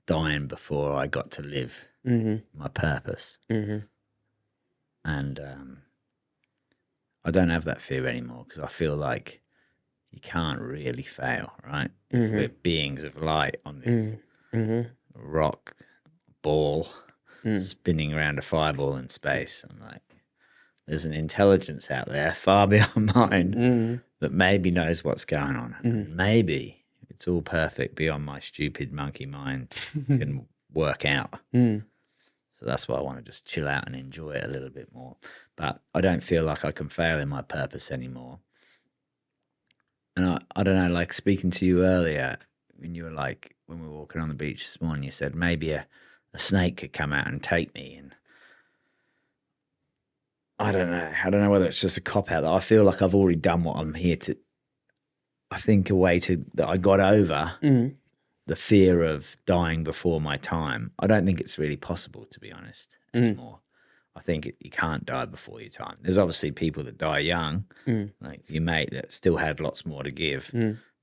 dying before I got to live my purpose. And I don't have that fear anymore because I feel like you can't really fail, right? If we're beings of light on this rock ball spinning around a fireball in space, I'm like, there's an intelligence out there far beyond mine that maybe knows what's going on. And maybe it's all perfect beyond my stupid monkey mind can work out. So that's why I want to just chill out and enjoy it a little bit more. But I don't feel like I can fail in my purpose anymore. And I don't know, like speaking to you earlier, when you were like, when we were walking on the beach this morning, you said maybe a snake could come out and take me. And I don't know whether it's just a cop out that I feel like I've already done what I'm here to. I think a way that I got over the fear of dying before my time. I don't think it's really possible, to be honest, anymore. I think you can't die before your time. There's obviously people that die young, like your mate that still had lots more to give.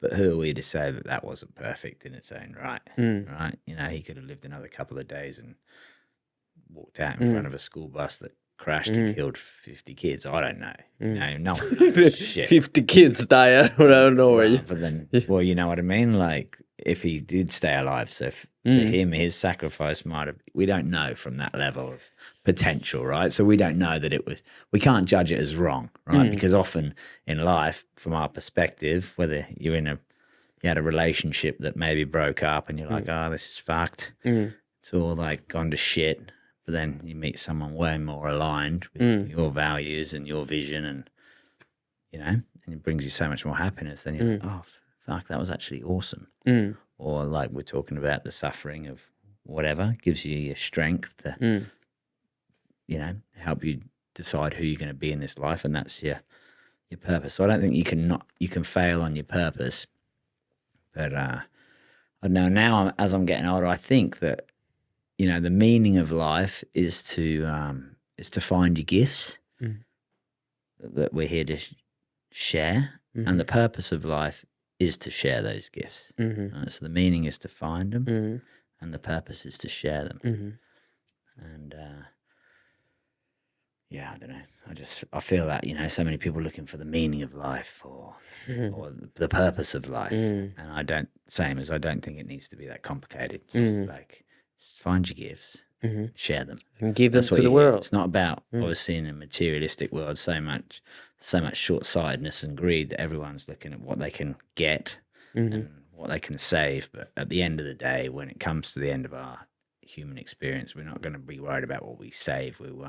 But who are we to say that that wasn't perfect in its own right? Right? You know, he could have lived another couple of days and walked out in front of a school bus that crashed and killed 50 kids. I don't know. You know, no one knows shit. 50 kids die out of nowhere. But then, well, you know what I mean? Like, if he did stay alive, so for him, his sacrifice might have, we don't know from that level of potential, right? So we don't know that we can't judge it as wrong, right? Because often in life, from our perspective, whether you had a relationship that maybe broke up and you're like, oh, this is fucked. It's all like gone to shit. But then you meet someone way more aligned with your values and your vision, and you know, and it brings you so much more happiness. Then you're like, oh, fuck, that was actually awesome. Or like we're talking about the suffering of whatever gives you your strength to, you know, help you decide who you're going to be in this life, and that's your purpose. So I don't think you can fail on your purpose. But I don't know. Now, as I'm getting older, I think that, you know, the meaning of life is to find your gifts that we're here to share, and the purpose of life is to share those gifts. Right? So the meaning is to find them, and the purpose is to share them. And yeah, I don't know. I feel that, you know, so many people looking for the meaning of life or the purpose of life, and I don't think it needs to be that complicated. Just like, find your gifts, share them, and give them to the world. It's not about obviously in a materialistic world so much short-sightedness and greed that everyone's looking at what they can get and what they can save. But at the end of the day, when it comes to the end of our human experience, we're not going to be worried about what we save. We'll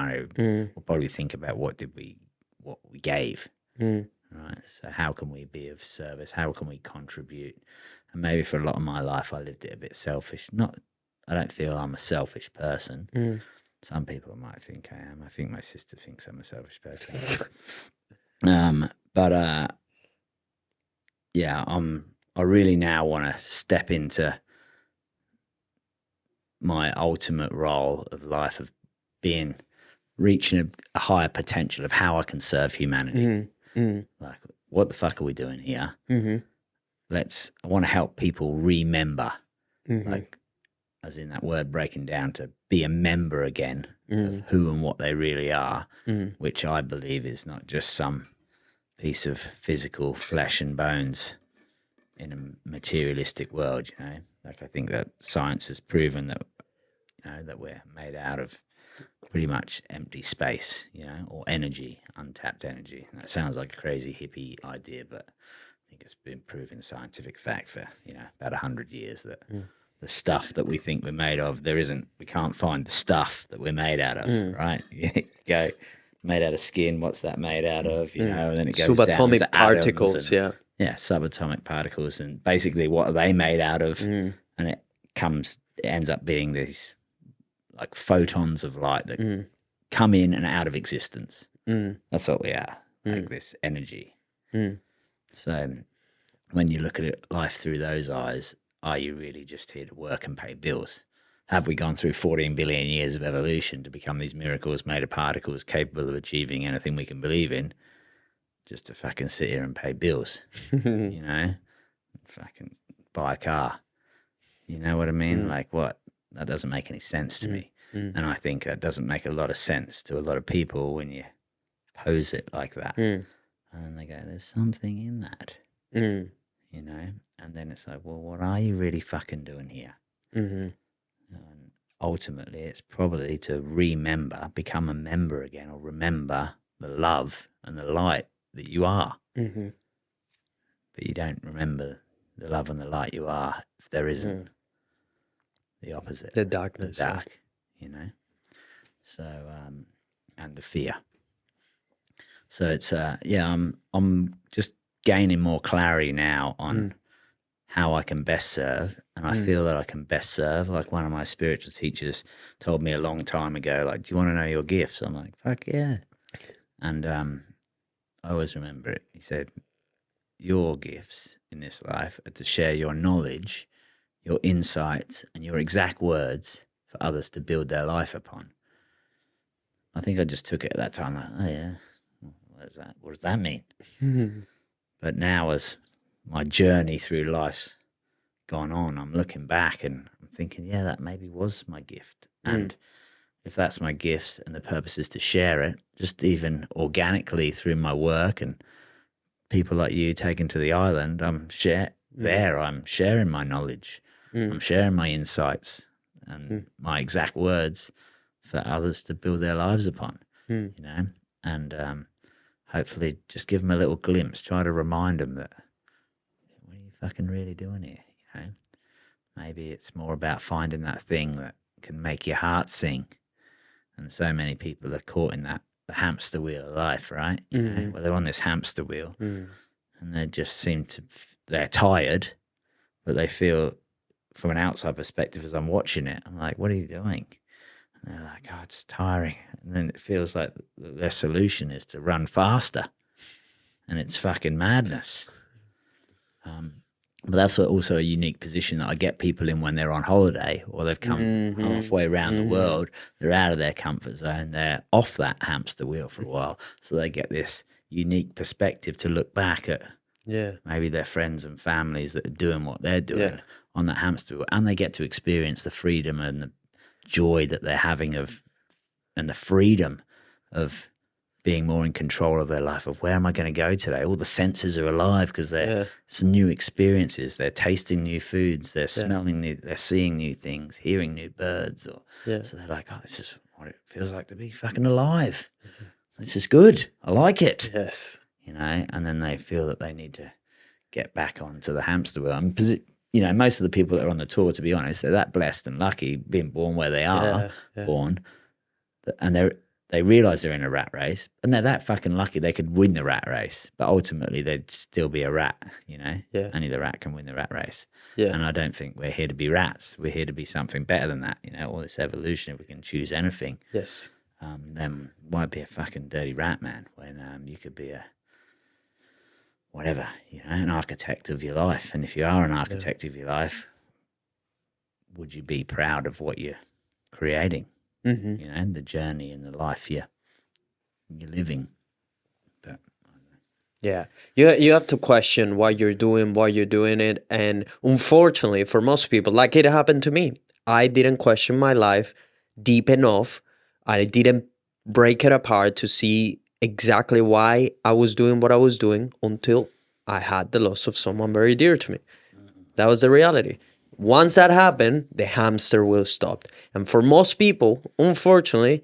probably think about what we gave. Right. So how can we be of service? How can we contribute? And maybe for a lot of my life, I lived it a bit selfish. I don't feel I'm a selfish person. Some people might think I am. I think my sister thinks I'm a selfish person. Yeah, I really now want to step into my ultimate role of life of reaching a higher potential of how I can serve humanity. Like what the fuck are we doing here? Mm-hmm. I want to help people remember, Mm-hmm. like, as in that word breaking down to be a member again of who and what they really are, which I believe is not just some piece of physical flesh and bones in a materialistic world, you know. Like, I think that science has proven that, you know, that we're made out of pretty much empty space, you know, or energy, untapped energy. And that sounds like a crazy hippie idea, but I think it's been proven scientific fact for, you know, about 100 years that the stuff that we think we're made of, we can't find the stuff that we're made out of, right? You go, made out of skin, what's that made out of, you know, and then it goes down Subatomic to atoms particles, and, subatomic particles, and basically what are they made out of? And it ends up being these like photons of light that come in and out of existence. That's what we are, like this energy. So when you look at it, life through those eyes, are you really just here to work and pay bills? Have we gone through 14 billion years of evolution to become these miracles made of particles capable of achieving anything we can believe in, just to fucking sit here and pay bills, you know, fucking buy a car? You know what I mean? Like, what? That doesn't make any sense to me. And I think that doesn't make a lot of sense to a lot of people when you pose it like that. And then they go, there's something in that, you know? And then it's like, well, what are you really fucking doing here? And ultimately, it's probably to become a member again, or remember the love and the light that you are. But you don't remember the love and the light you are if there isn't the opposite, the darkness, the dark, you know. So and the fear. So it's I'm just gaining more clarity now on how I can best serve, and I feel that I can best serve. Like, one of my spiritual teachers told me a long time ago, like, do you want to know your gifts? I'm like, fuck yeah. And I always remember it. He said, your gifts in this life are to share your knowledge, your insights, and your exact words for others to build their life upon. I think I just took it at that time, like, oh yeah, what is that? What does that mean? But now, as my journey through life's gone on, I'm looking back and I'm thinking, yeah, that maybe was my gift. And if that's my gift and the purpose is to share it, just even organically through my work and people like you taken to the island, I'm sharing my knowledge. I'm sharing my insights and my exact words for others to build their lives upon, you know, and hopefully just give them a little glimpse, try to remind them that, what are you fucking really doing here, you know? Maybe it's more about finding that thing that can make your heart sing. And so many people are caught in the hamster wheel of life, right? You know, where they're on this hamster wheel and they just they're tired, but they feel, from an outside perspective, as I'm watching it, I'm like, what are you doing? And they're like, oh, it's tiring. And then it feels like their solution is to run faster. And it's fucking madness. But that's also a unique position that I get people in when they're on holiday or they've come halfway around the world. They're out of their comfort zone. They're off that hamster wheel for a while. So they get this unique perspective to look back at maybe their friends and families that are doing what they're doing on that hamster wheel. And they get to experience the freedom and the joy that they're having and the freedom of being more in control of their life, of where am I going to go today? All the senses are alive because they're some new experiences. They're tasting new foods. They're smelling they're seeing new things, hearing new birds. So they're like, oh, this is what it feels like to be fucking alive. This is good. I like it. Yes. You know, and then they feel that they need to get back onto the hamster wheel. I mean, you know, most of the people that are on the tour, to be honest, they're that blessed and lucky being born where they are born, and they realize they're in a rat race, and they're that fucking lucky they could win the rat race, but ultimately they'd still be a rat, you know? Only the rat can win the rat race. And I don't think we're here to be rats. We're here to be something better than that, you know? All this evolution, if we can choose anything, then why be a fucking dirty rat, man, when you could be a whatever, you know, an architect of your life. And if you are an architect of your life, would you be proud of what you're creating? You know, the journey and the life you're living. But Yeah. You have to question why you're doing it. And unfortunately, for most people, like it happened to me, I didn't question my life deep enough. I didn't break it apart to see exactly why I was doing what I was doing until I had the loss of someone very dear to me. That was the reality. Once that happened, the hamster wheel stopped. And for most people, unfortunately,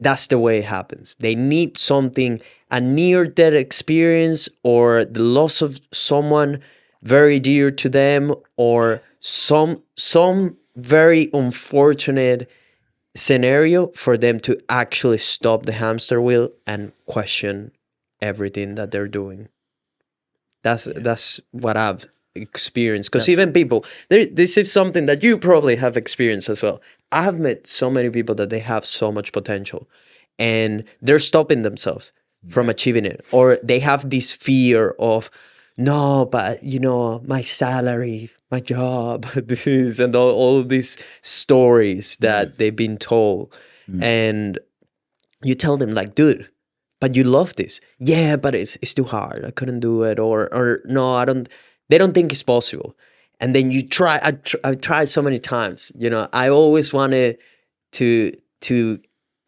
that's the way it happens. They need something, a near death experience, or the loss of someone very dear to them, or some very unfortunate scenario for them to actually stop the hamster wheel and question everything that they're doing. Yeah. That's what I've experienced. Because That's even people, this is something that you probably have experienced as well. I have met so many people that they have so much potential, and they're stopping themselves from yeah. achieving it, or they have this fear of, no, but my salary, my job, this and all these stories Mm, that they've been told, mm, and you tell them like, dude, but you love this. Yeah, but it's too hard. I couldn't do it, or no, I don't. They don't think it's possible, and then you try. I've tried so many times. I always wanted to to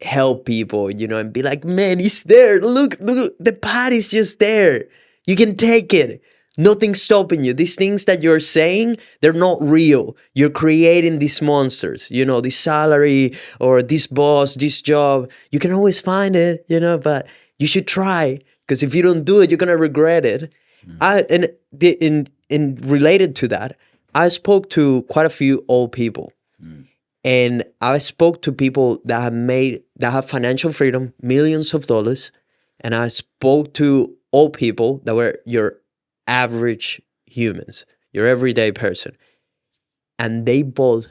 help people, and be like, man, it's there. Look, the path is just there. You can take it. Nothing's stopping you. These things that you're saying, they're not real. You're creating these monsters, this salary or this boss, this job. You can always find it, but you should try, because if you don't do it, you're gonna regret it. mm, In related to that, I spoke to quite a few old people, mm, and I spoke to people that have financial freedom, millions of dollars, and I spoke to old people that were your average humans, your everyday person, and they both.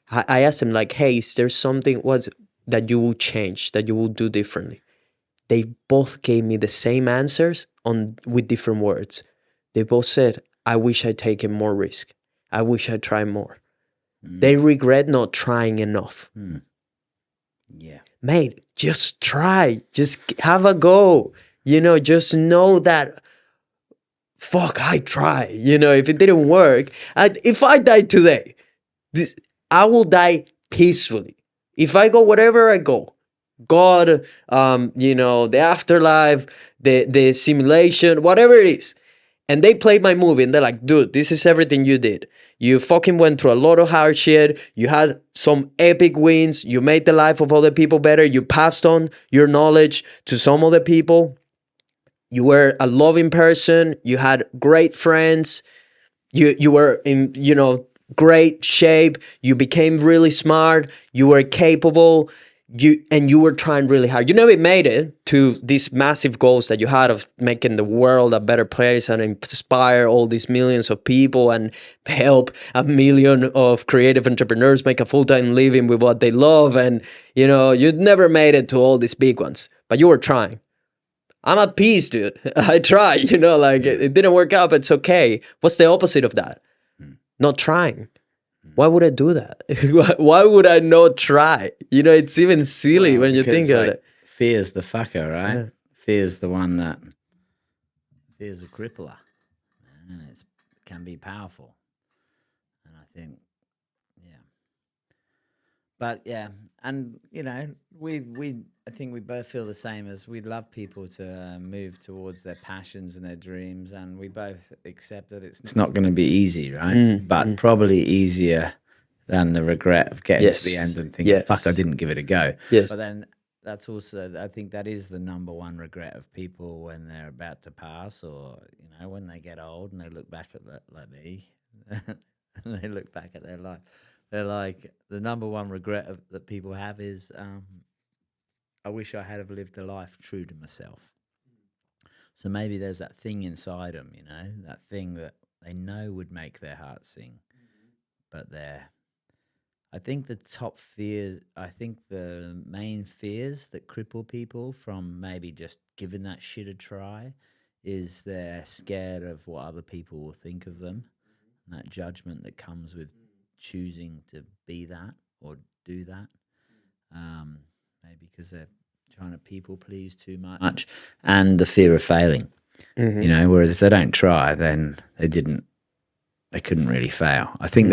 I asked them like, "Hey, is there something what that you will change, that you will do differently?" They both gave me the same answers on with different words. They both said, "I wish I'd taken more risk. I wish I'd tried more." They mm, regret not trying enough. mm. Yeah. Mate, just try. Just have a go. Just know that, fuck, I try. If it didn't work, if I die today, this, I will die peacefully. If I go wherever I go, God, the afterlife, the simulation, whatever it is, and they played my movie and they're like, dude, this is everything you did. You fucking went through a lot of hardship. You had some epic wins. You made the life of other people better. You passed on your knowledge to some other people. You were a loving person. You had great friends. You were in great shape. You became really smart. You were capable. You were trying really hard. You never made it to these massive goals that you had of making the world a better place and inspire all these millions of people and help a million of creative entrepreneurs make a full-time living with what they love. And you never made it to all these big ones, but you were trying. I'm at peace, dude. I tried, like Yeah. it didn't work out, but it's okay. What's the opposite of that? Mm, Not trying. mm. Why would I do that? Why would I not try? It's even silly Well, when you think because of like it. fear's the fucker, right? Yeah. Fear's the one that fear's a crippler, and it can be powerful. And I think, yeah, but yeah, and we I think we both feel the same as we love people to move towards their passions and their dreams, and we both accept that it's not going to be easy, right? But Mm. probably easier than the regret of getting to the Yes. end and thinking, "Fuck, I Yes. didn't give it a go." Yes. But then that's also, I think that is the number one regret of people when they're about to pass, or when they get old and they look back at that, like me, and they look back at their life. They're like, the number one regret that people have is, I wish I had have lived a life true to myself. So maybe there's that thing inside them, that thing that they know would make their heart sing, but I think the top fears, I think the main fears that cripple people from maybe just giving that shit a try is they're scared of what other people will think of them, and that judgment that comes with choosing to be that or do that. Maybe because they're trying to people please too much, and the fear of failing. You know, whereas if they don't try, then they couldn't really fail. I think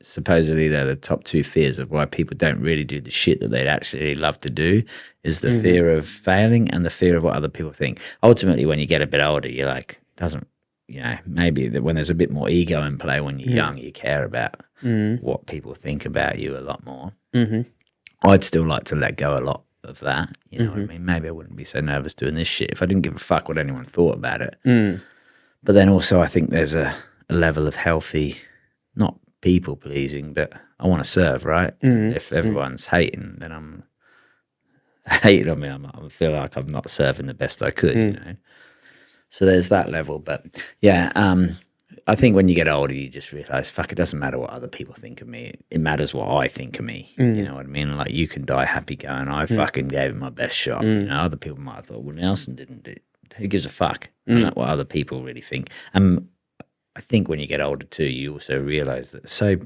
supposedly they're the top two fears of why people don't really do the shit that they'd actually love to do, is the fear of failing and the fear of what other people think. Ultimately, when you get a bit older, you're like, maybe when there's a bit more ego in play when you're young, you care about what people think about you a lot more. I'd still like to let go a lot of that. You know what I mean? Maybe I wouldn't be so nervous doing this shit if I didn't give a fuck what anyone thought about it. But then also I think there's a level of healthy, not people pleasing, but I want to serve, right? If everyone's hating, then I'm hating on me. I feel like I'm not serving the best I could, you know? So there's that level. But yeah, I think when you get older, you just realize, fuck, it doesn't matter what other people think of me. It matters what I think of me. You know what I mean? Like, you can die happy going, I fucking gave it my best shot. You know, other people might have thought, well, Nelson didn't do it. Who gives a fuck about what other people really think? I think when you get older too, you also realize that so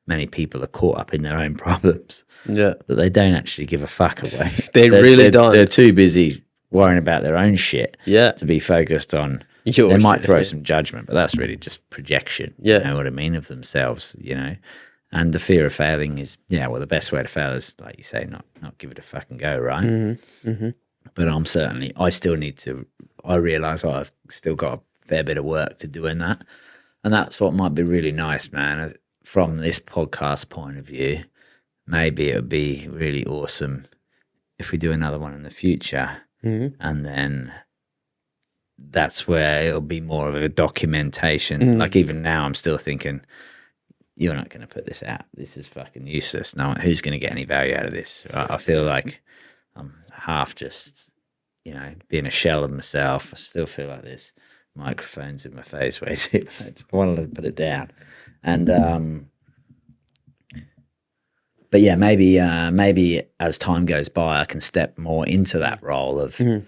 many people are caught up in their own problems that they don't actually give a fuck away. They really don't. They're too busy worrying about their own shit to be focused on. They might throw some judgment, but that's really just projection. You know what I mean, of themselves, you know. And the fear of failing is, the best way to fail is, like you say, not give it a fucking go, right? But I still need to, I realise I've still got a fair bit of work to do in that. And that's what might be really nice, man. From this podcast point of view, maybe it would be really awesome if we do another one in the future. And then that's where it'll be more of a documentation. Like, even now I'm still thinking, you're not going to put this out. This is fucking useless. No one, who's going to get any value out of this? I feel like I'm half just, being a shell of myself. I still feel like this microphone's in my face way too much. I wanted to put it down. And but yeah, maybe as time goes by, I can step more into that role of an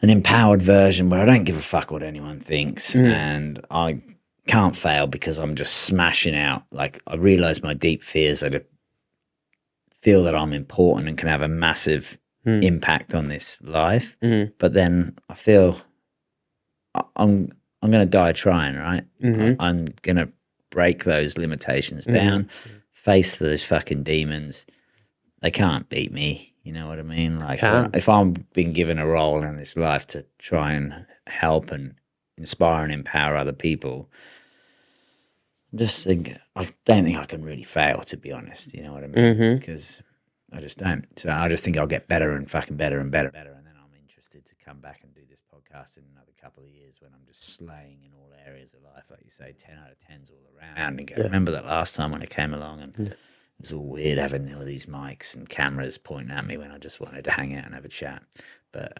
empowered version where I don't give a fuck what anyone thinks, and I can't fail because I'm just smashing out. Like, I realize my deep fears. I feel that I'm important and can have a massive impact on this life, but then I feel I'm going to die trying, right? I'm going to break those limitations down, face those fucking demons. They can't beat me, you know what I mean? Like, if I'm being given a role in this life to try and help and inspire and empower other people, I don't think I can really fail, to be honest, you know what I mean? Because I just don't. So I just think I'll get better and fucking better and better. And then I'm interested to come back and do this podcast in another couple of years when I'm just slaying in all areas of life, like you say, 10 out of 10s all around. And go, remember that last time when I came along and it was all weird having all these mics and cameras pointing at me when I just wanted to hang out and have a chat. But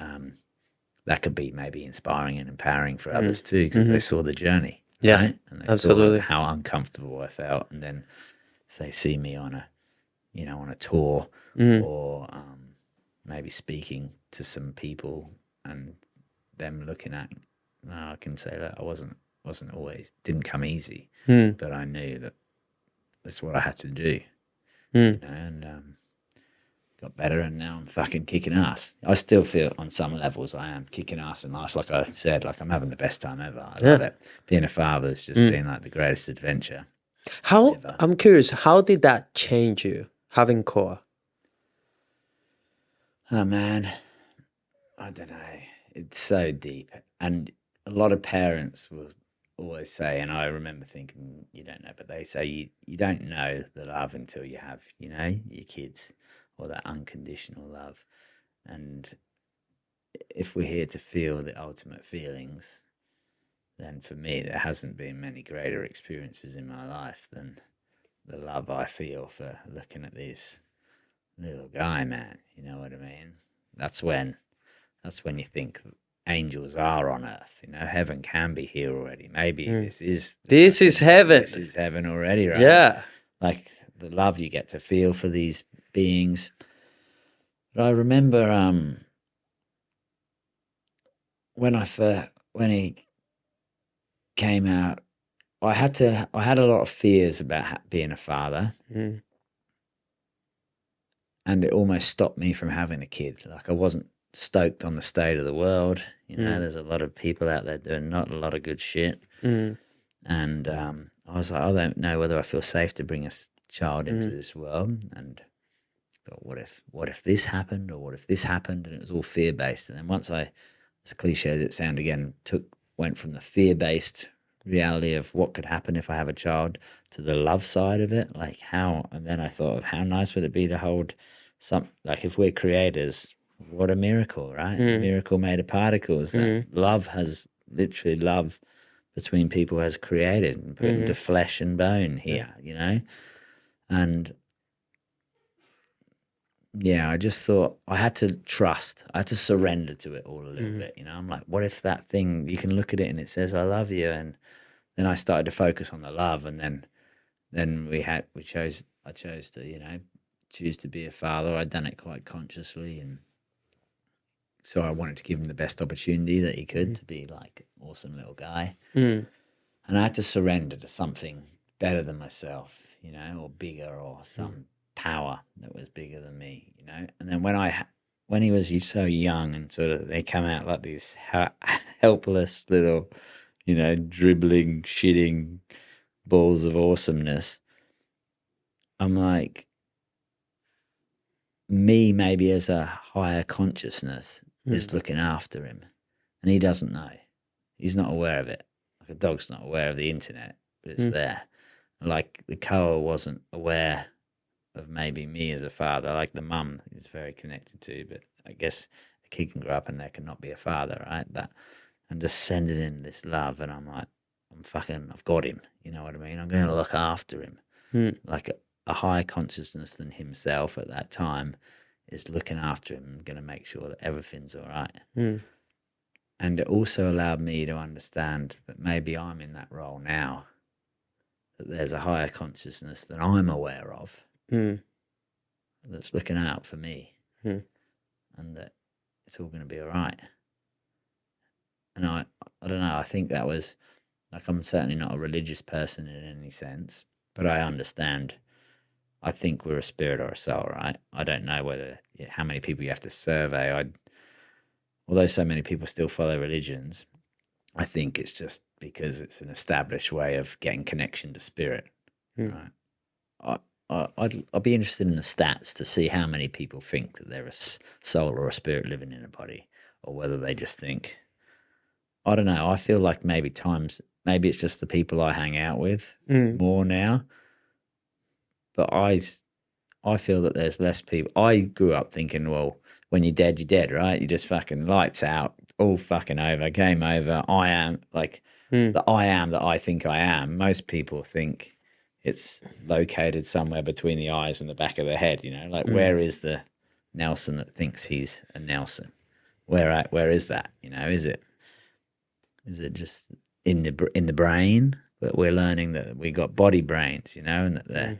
that could be maybe inspiring and empowering for others too, because they saw the journey. Yeah, right? And they absolutely. saw how uncomfortable I felt. And then if they see me on a tour or maybe speaking to some people and them looking at, I can say that I wasn't always, didn't come easy, but I knew that that's what I had to do, and got better, and now I'm fucking kicking ass. I still feel on some levels I am kicking ass in life. Like I said, like, I'm having the best time ever. I love it. Being a father has just been like the greatest adventure. I'm curious, how did that change you, having Koa? Oh man, I don't know. It's so deep, and a lot of parents will always say, and I remember thinking, you don't know, but they say you don't know the love until you have, your kids, or that unconditional love. And if we're here to feel the ultimate feelings, then for me, there hasn't been many greater experiences in my life than the love I feel for looking at this little guy, man. You know what I mean? That's when you think angels are on earth. Heaven can be here already. Maybe this is heaven. This is heaven already, right? Yeah. Like, the love you get to feel for these beings. But I remember when he came out, I had a lot of fears about being a father. and it almost stopped me from having a kid. Like I wasn't stoked on the state of the world. You know, there's a lot of people out there doing not a lot of good shit. And I was like, I don't know whether I feel safe to bring a child into this world. And thought, what if this happened, or what if this happened? And it was all fear based. And then once I, as cliche as it sounds again, went from the fear based reality of what could happen if I have a child to the love side of it, like how. And then I thought of how nice would it be to hold some, like if we're creators, what a miracle, right? A miracle made of particles. That love has literally love between people has created and put into flesh and bone here, you know? And yeah, I just thought I had to trust, I had to surrender to it all a little bit, you know? I'm like, what if that thing, you can look at it and it says, I love you. And then I started to focus on the love. And then I chose to, you know, choose to be a father. I'd done it quite consciously. And so I wanted to give him the best opportunity that he could to be like an awesome little guy. And I had to surrender to something better than myself, you know, or bigger, or some power that was bigger than me, you know. And then when he was so young and sort of they come out like these helpless little, you know, dribbling, shitting balls of awesomeness, I'm like, me maybe as a higher consciousness is looking after him, and he doesn't know. He's not aware of it. Like a dog's not aware of the internet, but it's there. Like the Koa wasn't aware of maybe me as a father, like the mum is very connected to, but I guess a kid can grow up and there cannot be a father, right? But I'm just sending in this love, and I'm like, I've got him, you know what I mean? I'm going to look after him. Like a higher consciousness than himself at that time is looking after him and going to make sure that everything's all right. And it also allowed me to understand that maybe I'm in that role now, that there's a higher consciousness that I'm aware of that's looking out for me, and that it's all going to be all right. And I don't know, I think that was, like, I'm certainly not a religious person in any sense, but I understand. I think we're a spirit or a soul, right? I don't know how many people you have to survey. Although so many people still follow religions, I think it's just because it's an established way of getting connection to spirit, right? I'd be interested in the stats to see how many people think that they're a soul or a spirit living in a body, or whether they just think, I don't know. I feel like maybe it's just the people I hang out with more now. But I feel that there's less people. I grew up thinking, well, when you're dead, right? You just fucking lights out, all fucking over, game over. I am like the I am that I think I am. Most people think it's located somewhere between the eyes and the back of the head, you know? Like where is the Nelson that thinks he's a Nelson? Where is that? You know, is it just in the brain? But we're learning that we got body brains, you know, and that they're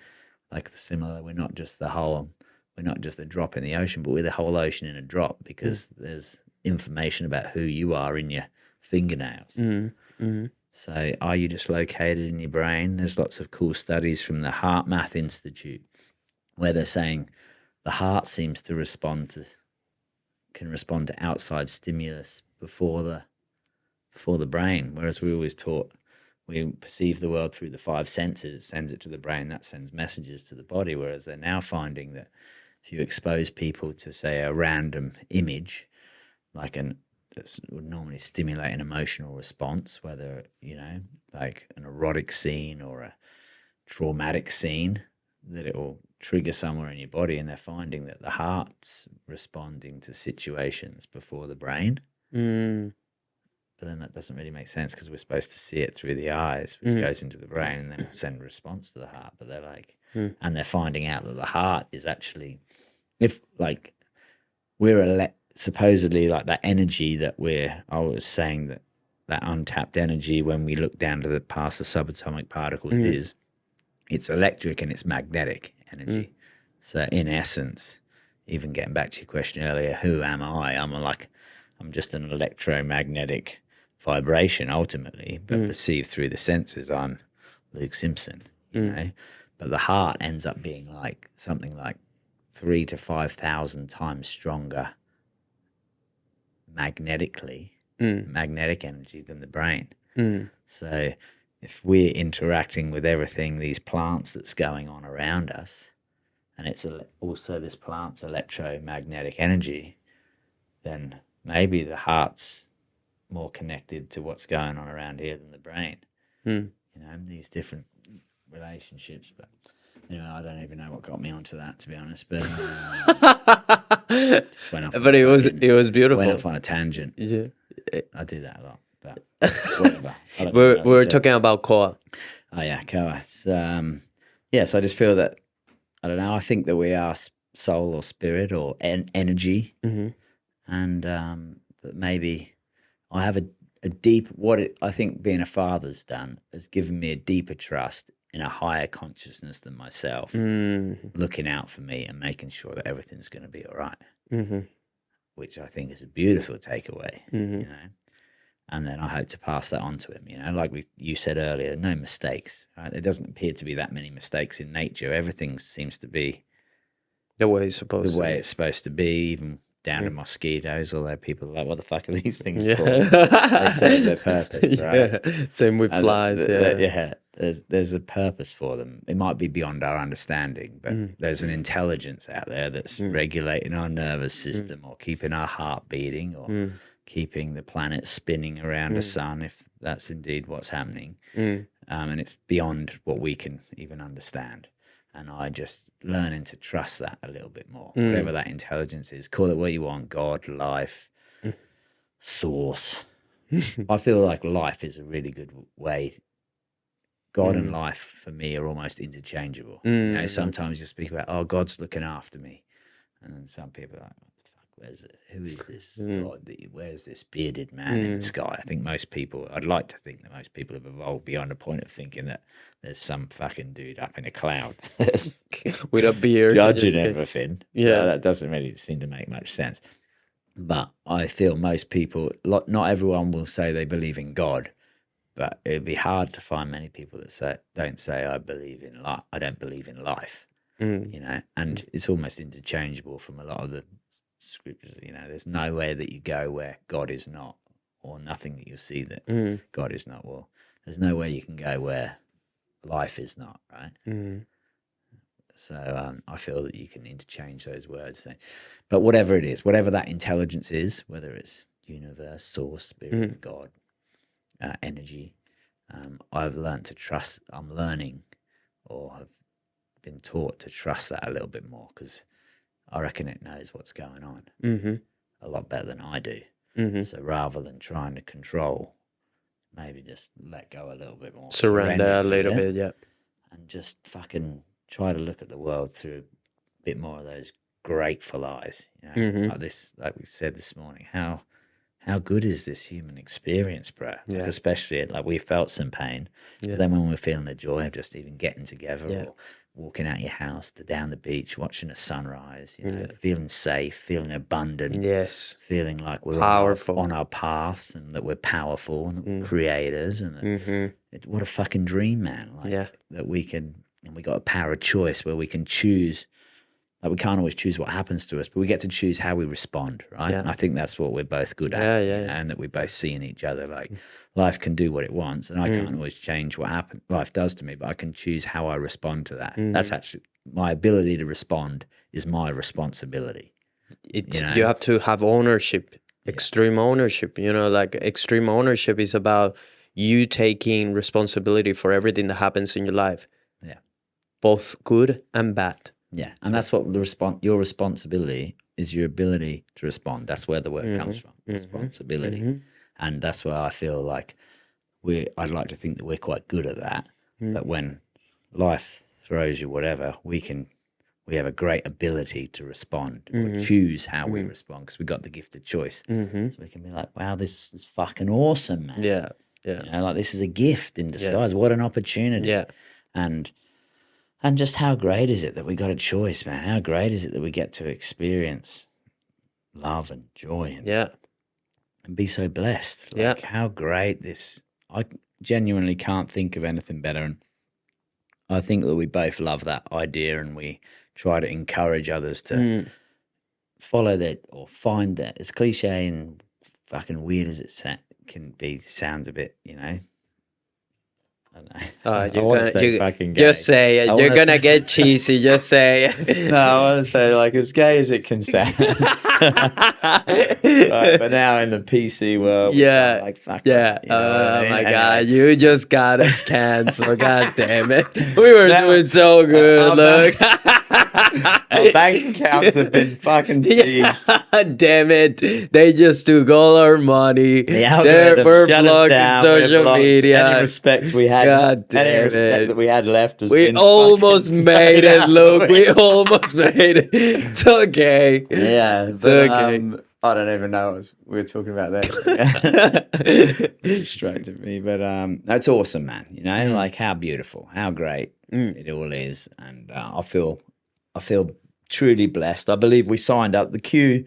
like similar. We're not just a drop in the ocean, but we're the whole ocean in a drop, because there's information about who you are in your fingernails. So are you just located in your brain? There's lots of cool studies from the Heart Math Institute where they're saying the heart seems to can respond to outside stimulus before the brain, whereas we always taught we perceive the world through the five senses. It sends it to the brain, that sends messages to the body, whereas they're now finding that if you expose people to, say, a random image, like that would normally stimulate an emotional response, whether, you know, like an erotic scene or a traumatic scene, that it will trigger somewhere in your body, and they're finding that the heart's responding to situations before the brain. But then that doesn't really make sense, because we're supposed to see it through the eyes, which goes into the brain and then send a response to the heart. But they're like, and they're finding out that the heart is actually, if like we're supposedly like that energy that I was saying that untapped energy when we look down to past the subatomic particles it's electric and it's magnetic energy. So in essence, even getting back to your question earlier, who am I? I'm just an electromagnetic vibration ultimately, but perceived through the senses. I'm Luke Simpson, you know. But the heart ends up being like something like 3 to 5,000 times stronger magnetic energy than the brain. So if we're interacting with everything, these plants that's going on around us, and it's also this plant's electromagnetic energy, then maybe the heart's more connected to what's going on around here than the brain. You know, these different relationships. But anyway, I don't even know what got me onto that, to be honest. But just went off. But it was beautiful. Went off on a tangent. Yeah, I do that a lot. But whatever. we're talking about Koa. Oh yeah, Koa. So I just feel that, I don't know, I think that we are soul or spirit or energy, and that maybe I have a deep, I think being a father's done has given me a deeper trust in a higher consciousness than myself, looking out for me and making sure that everything's going to be all right, which I think is a beautiful takeaway, you know. And then I hope to pass that on to him, you know, like you said earlier, no mistakes, right? There doesn't appear to be that many mistakes in nature. Everything seems to be the way it's supposed to be, even down to mosquitoes, although people are like, what the fuck are these things for? They serve their purpose, right? Yeah. Same with flies, there's a purpose for them. It might be beyond our understanding, but there's an intelligence out there that's regulating our nervous system, or keeping our heart beating, or keeping the planet spinning around the sun, if that's indeed what's happening. And it's beyond what we can even understand. And I just learning to trust that a little bit more, whatever that intelligence is. Call it what you want, God, life, source. I feel like life is a really good way. God and life for me are almost interchangeable. You know, sometimes you speak about, oh, God's looking after me. And then some people are like, who is this God? Where's this bearded man in the sky? I think I'd like to think that most people have evolved beyond the point of thinking that there's some fucking dude up in a cloud with a beard judging everything. Yeah. That doesn't really seem to make much sense. But I feel most people, not everyone will say they believe in God, but it'd be hard to find many people that don't say I don't believe in life. You know, and it's almost interchangeable from a lot of the scriptures. You know, there's nowhere that you go where God is not, or nothing that you'll see that God is not. Well, there's nowhere you can go where life is not, right? So I feel that you can interchange those words. But whatever it is, whatever that intelligence is, whether it's universe, source, spirit, God, energy, I've learned to trust. I'm learning, or have been taught to trust that a little bit more, because I reckon it knows what's going on a lot better than I do. So rather than trying to control, maybe just let go a little bit more. Surrender a little bit, yeah. And just fucking try to look at the world through a bit more of those grateful eyes. You know, like we said this morning, how good is this human experience, bro? Yeah. Like, especially, like, we felt some pain, but then when we're feeling the joy of just even getting together, or walking out your house to down the beach, watching a sunrise, you know, feeling safe, feeling abundant, feeling like we're powerful on our paths, and that we're powerful, and that we're creators, and that, what a fucking dream, man! Like, that we can, and we got a power of choice where we can choose. Like, we can't always choose what happens to us, but we get to choose how we respond, right? Yeah. And I think that's what we're both good at, and that we both see in each other. Like, life can do what it wants, and I can't always change what life does to me, but I can choose how I respond to that. That's actually, my ability to respond is my responsibility. You have to have ownership, extreme ownership. You know, like, extreme ownership is about you taking responsibility for everything that happens in your life. Yeah, both good and bad. Yeah, and that's what your responsibility is, your ability to respond. That's where the word comes from, responsibility. And that's where I feel like I'd like to think that we're quite good at that, that when life throws you whatever, we have a great ability to respond, or choose how we respond, because we got the gift of choice. So we can be like, wow, this is fucking awesome, man. Yeah. You know, like, this is a gift in disguise. What an opportunity. Yeah. And just how great is it that we got a choice, man? How great is it that we get to experience love and joy and be so blessed? Like, how great this... I genuinely can't think of anything better. And I think that we both love that idea, and we try to encourage others to follow that or find that. As cliche and fucking weird as it can be, sounds a bit, I don't know. I You're want to gonna say fucking gay. just say it. You're gonna get cheesy. Just say it. No, I want to say like as gay as it can sound. Right, but now in the PC world, Yeah, like fuck yeah. that, you know what I Oh mean? my Anyway. god, you just got us canceled. God damn it, we were doing so good. our Look, our bank accounts have been fucking seized. Damn it, they just took all our money. The algorithm We're shut us blocked in down. We're social blocked. media. Any respect we had, God damn any respect it. that we had left has We been almost fucking made thrown it, out Luke. the We window. almost made it. It's okay. Yeah, It's but okay. I don't even know what we were talking about there. Distracted me, but that's awesome, man. Like how beautiful, how great it all is, and I feel truly blessed. I believe we signed up the queue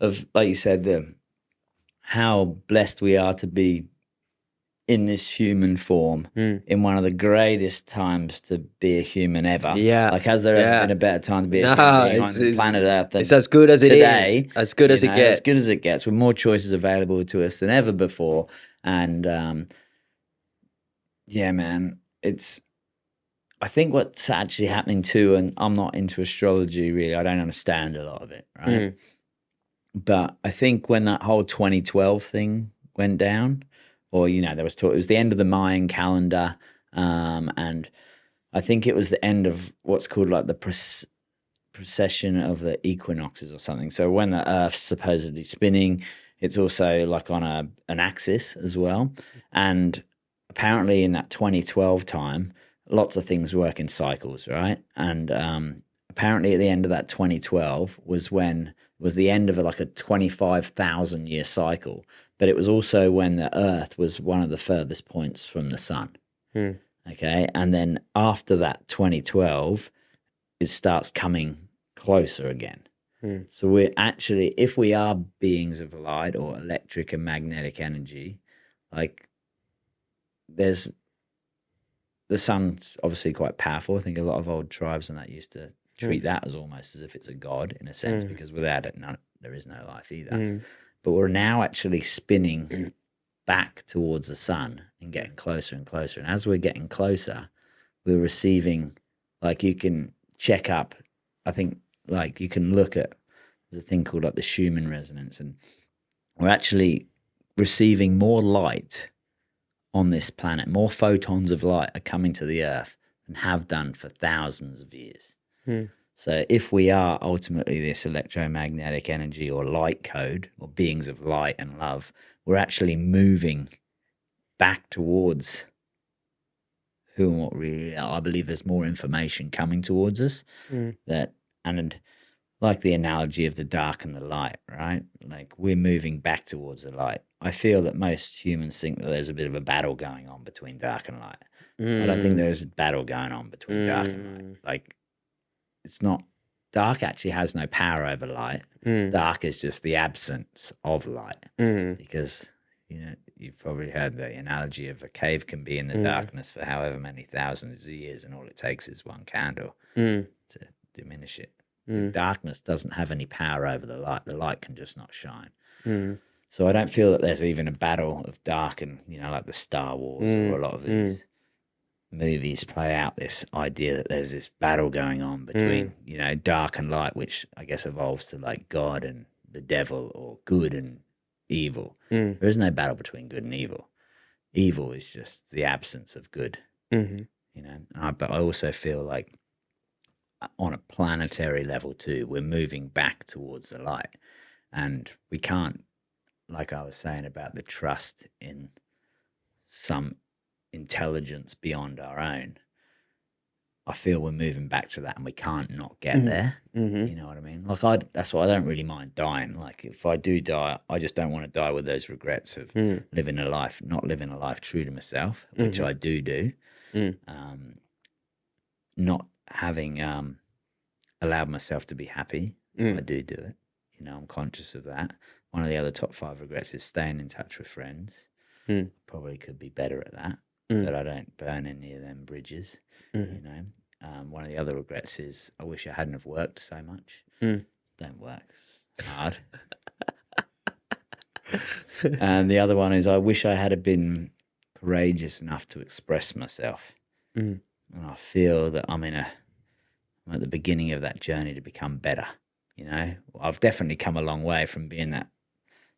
of, like you said, how blessed we are to be in this human form in one of the greatest times to be a human ever. Yeah. Like, has there ever been a better time to be a human being on the planet Earth than it's as good as today? It is. As good as it gets. As good as it gets, with more choices available to us than ever before. And yeah, man, I think what's actually happening too, and I'm not into astrology really, I don't understand a lot of it, right? But I think when that whole 2012 thing went down, or there was talk, it was the end of the Mayan calendar, and I think it was the end of what's called like the precession of the equinoxes or something. So when the Earth's supposedly spinning, it's also like on an axis as well. And apparently in that 2012 time, lots of things work in cycles, right? And apparently at the end of that 2012 was the end of like a 25,000 year cycle, but it was also when the Earth was one of the furthest points from the sun. Okay, and then after that 2012, it starts coming closer again. So we're actually, if we are beings of light or electric and magnetic energy, like the sun's obviously quite powerful. I think a lot of old tribes and that used to treat that as almost as if it's a god in a sense, because without it, there is no life either. But we're now actually spinning back towards the sun and getting closer and closer. And as we're getting closer, we're receiving, like you can check up, I think, like you can look at, there's a thing called like the Schumann resonance, and we're actually receiving more light on this planet. More photons of light are coming to the Earth and have done for thousands of years. So if we are ultimately this electromagnetic energy or light code or beings of light and love, we're actually moving back towards who and what really are. I believe there's more information coming towards us and like the analogy of the dark and the light, right? Like we're moving back towards the light. I feel that most humans think that there's a bit of a battle going on between dark and light. I don't think there's a battle going on between dark and light. Like, it's not, dark actually has no power over light. Dark is just the absence of light. Because, you've probably heard the analogy of a cave can be in the darkness for however many thousands of years, and all it takes is one candle to diminish it. The darkness doesn't have any power over the light. The light can just not shine. So I don't feel that there's even a battle of dark and, like the Star Wars or a lot of these movies play out this idea that there's this battle going on between, dark and light, which I guess evolves to like God and the devil or good and evil. There is no battle between good and evil. Evil is just the absence of good, but I also feel like on a planetary level too, we're moving back towards the light, and we can't, like I was saying about the trust in some intelligence beyond our own. I feel we're moving back to that, and we can't not get there. You know what I mean? Like that's why I don't really mind dying. Like if I do die, I just don't want to die with those regrets of not living a life true to myself, which I do. Not having allowed myself to be happy. I do it. I'm conscious of that. One of the other top 5 regrets is staying in touch with friends. Probably could be better at that, but I don't burn any of them bridges. one of the other regrets is I wish I hadn't have worked so much. Mm. Don't work, it's hard. And the other one is I wish I had been courageous enough to express myself. Mm. And I feel that I'm at the beginning of that journey to become better. You know, I've definitely come a long way from being that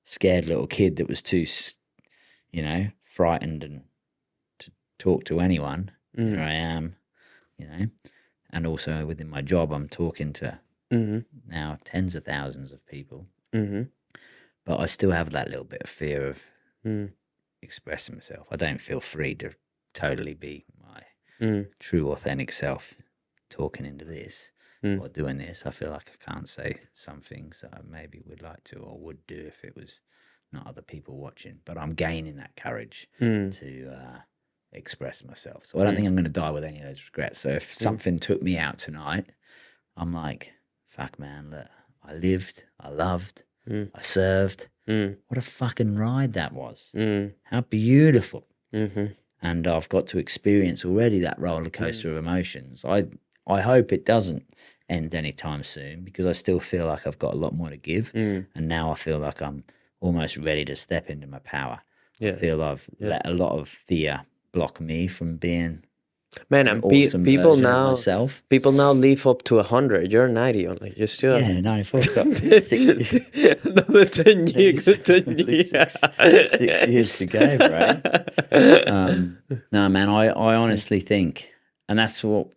scared little kid that was too, frightened and to talk to anyone. Here I am, and also within my job, I'm talking to now tens of thousands of people. But I still have that little bit of fear of expressing myself. I don't feel free to totally be my true, authentic self talking into this or doing this. I feel like I can't say some things that I maybe would like to or would do if it was not other people watching. But I'm gaining that courage to express myself. So I don't think I'm going to die with any of those regrets. So if something took me out tonight, I'm like, fuck, man, look, I lived, I loved, I served. What a fucking ride that was. How beautiful. And I've got to experience already that roller coaster of emotions. I hope it doesn't end anytime soon because I still feel like I've got a lot more to give. And now I feel like I'm almost ready to step into my power. I feel I've let a lot of fear block me from being Man, an and awesome people version of now myself. people now live up to 100. You're 90 only. You're still 94. Got 6 years. another 10 years. 10 years. 6 years to go, bro. No, man, I honestly think, and that's what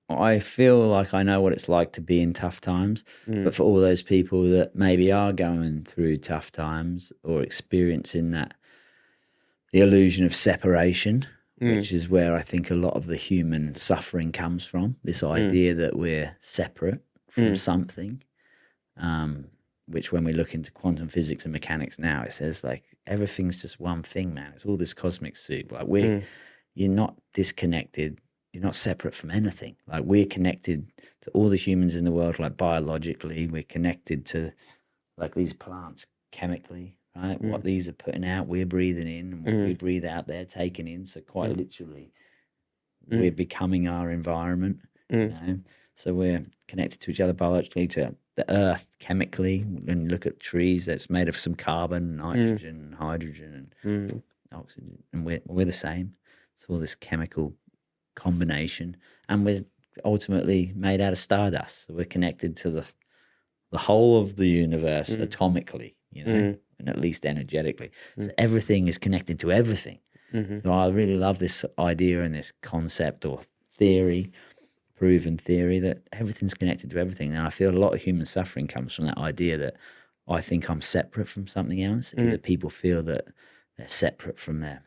I feel like I know what it's like to be in tough times. But for all those people that maybe are going through tough times or experiencing that, the illusion of separation, which is where I think a lot of the human suffering comes from, this idea that we're separate from something, which when we look into quantum physics and mechanics now, it says like everything's just one thing, man. It's all this cosmic soup. Like you're not disconnected. You're not separate from anything. Like we're connected to all the humans in the world, like biologically. We're connected to like these plants chemically, right? What these are putting out, we're breathing in, and what we breathe out, they're taking in. So quite literally, we're becoming our environment. You know? So we're connected to each other biologically, to the earth chemically. When you look at trees, that's made of some carbon, nitrogen, hydrogen, and oxygen, and we're the same. It's all this chemical combination, and we're ultimately made out of stardust. So we're connected to the whole of the universe atomically, and at least energetically. So everything is connected to everything. So I really love this idea and this concept or theory, proven theory, that everything's connected to everything. And I feel a lot of human suffering comes from that idea that I think I'm separate from something else. Either people feel that they're separate from their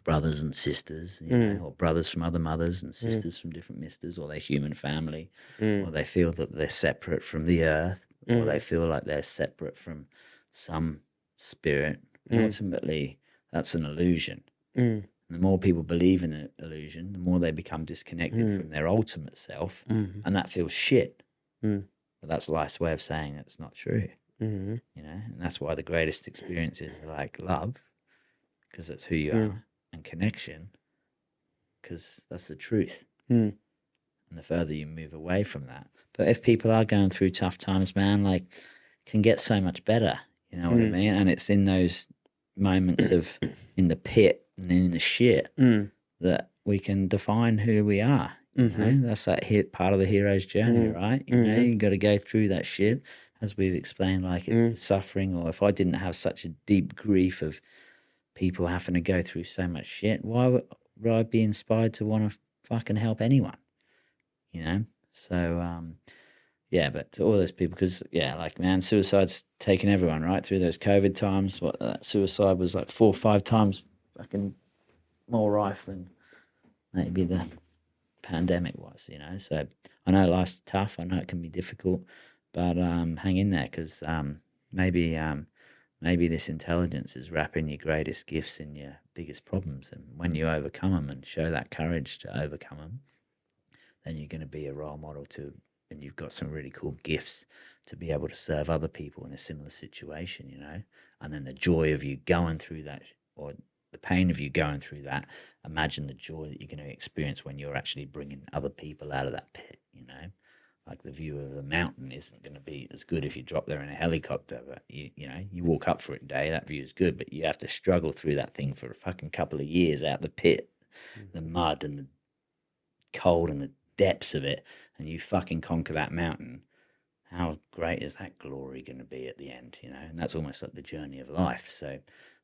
brothers and sisters, or brothers from other mothers and sisters from different misters, or their human family, or they feel that they're separate from the earth, or they feel like they're separate from some spirit. And ultimately, that's an illusion. And the more people believe in the illusion, the more they become disconnected from their ultimate self, and that feels shit. But that's life's way of saying it's not true. And that's why the greatest experiences are like love, because that's who you are. And connection, because that's the truth. And the further you move away from that. But if people are going through tough times, man, like, it can get so much better. You know what I mean? And it's in those moments of in the pit and in the shit that we can define who we are. You know? That's that part of the hero's journey, right? You got to go through that shit, as we've explained, like it's suffering. Or if I didn't have such a deep grief of people having to go through so much shit, why would I be inspired to want to fucking help anyone? So but to all those people, because like, man, suicide's taken everyone right through those COVID times. Suicide was like 4 or 5 times fucking more rife than maybe the pandemic was. So I know life's tough, I know it can be difficult, but hang in there, because maybe this intelligence is wrapping your greatest gifts in your biggest problems. And when you overcome them and show that courage to overcome them, then you're going to be a role model and you've got some really cool gifts to be able to serve other people in a similar situation, And then the joy of you going through that or the pain of you going through that, imagine the joy that you're going to experience when you're actually bringing other people out of that pit, you know? Like the view of the mountain isn't going to be as good if you drop there in a helicopter, but you know, you walk up for it today, that view is good, but you have to struggle through that thing for a fucking couple of years out the pit, the mud and the cold and the depths of it, and you fucking conquer that mountain. How great is that glory going to be at the end, you know? And that's almost like the journey of life. So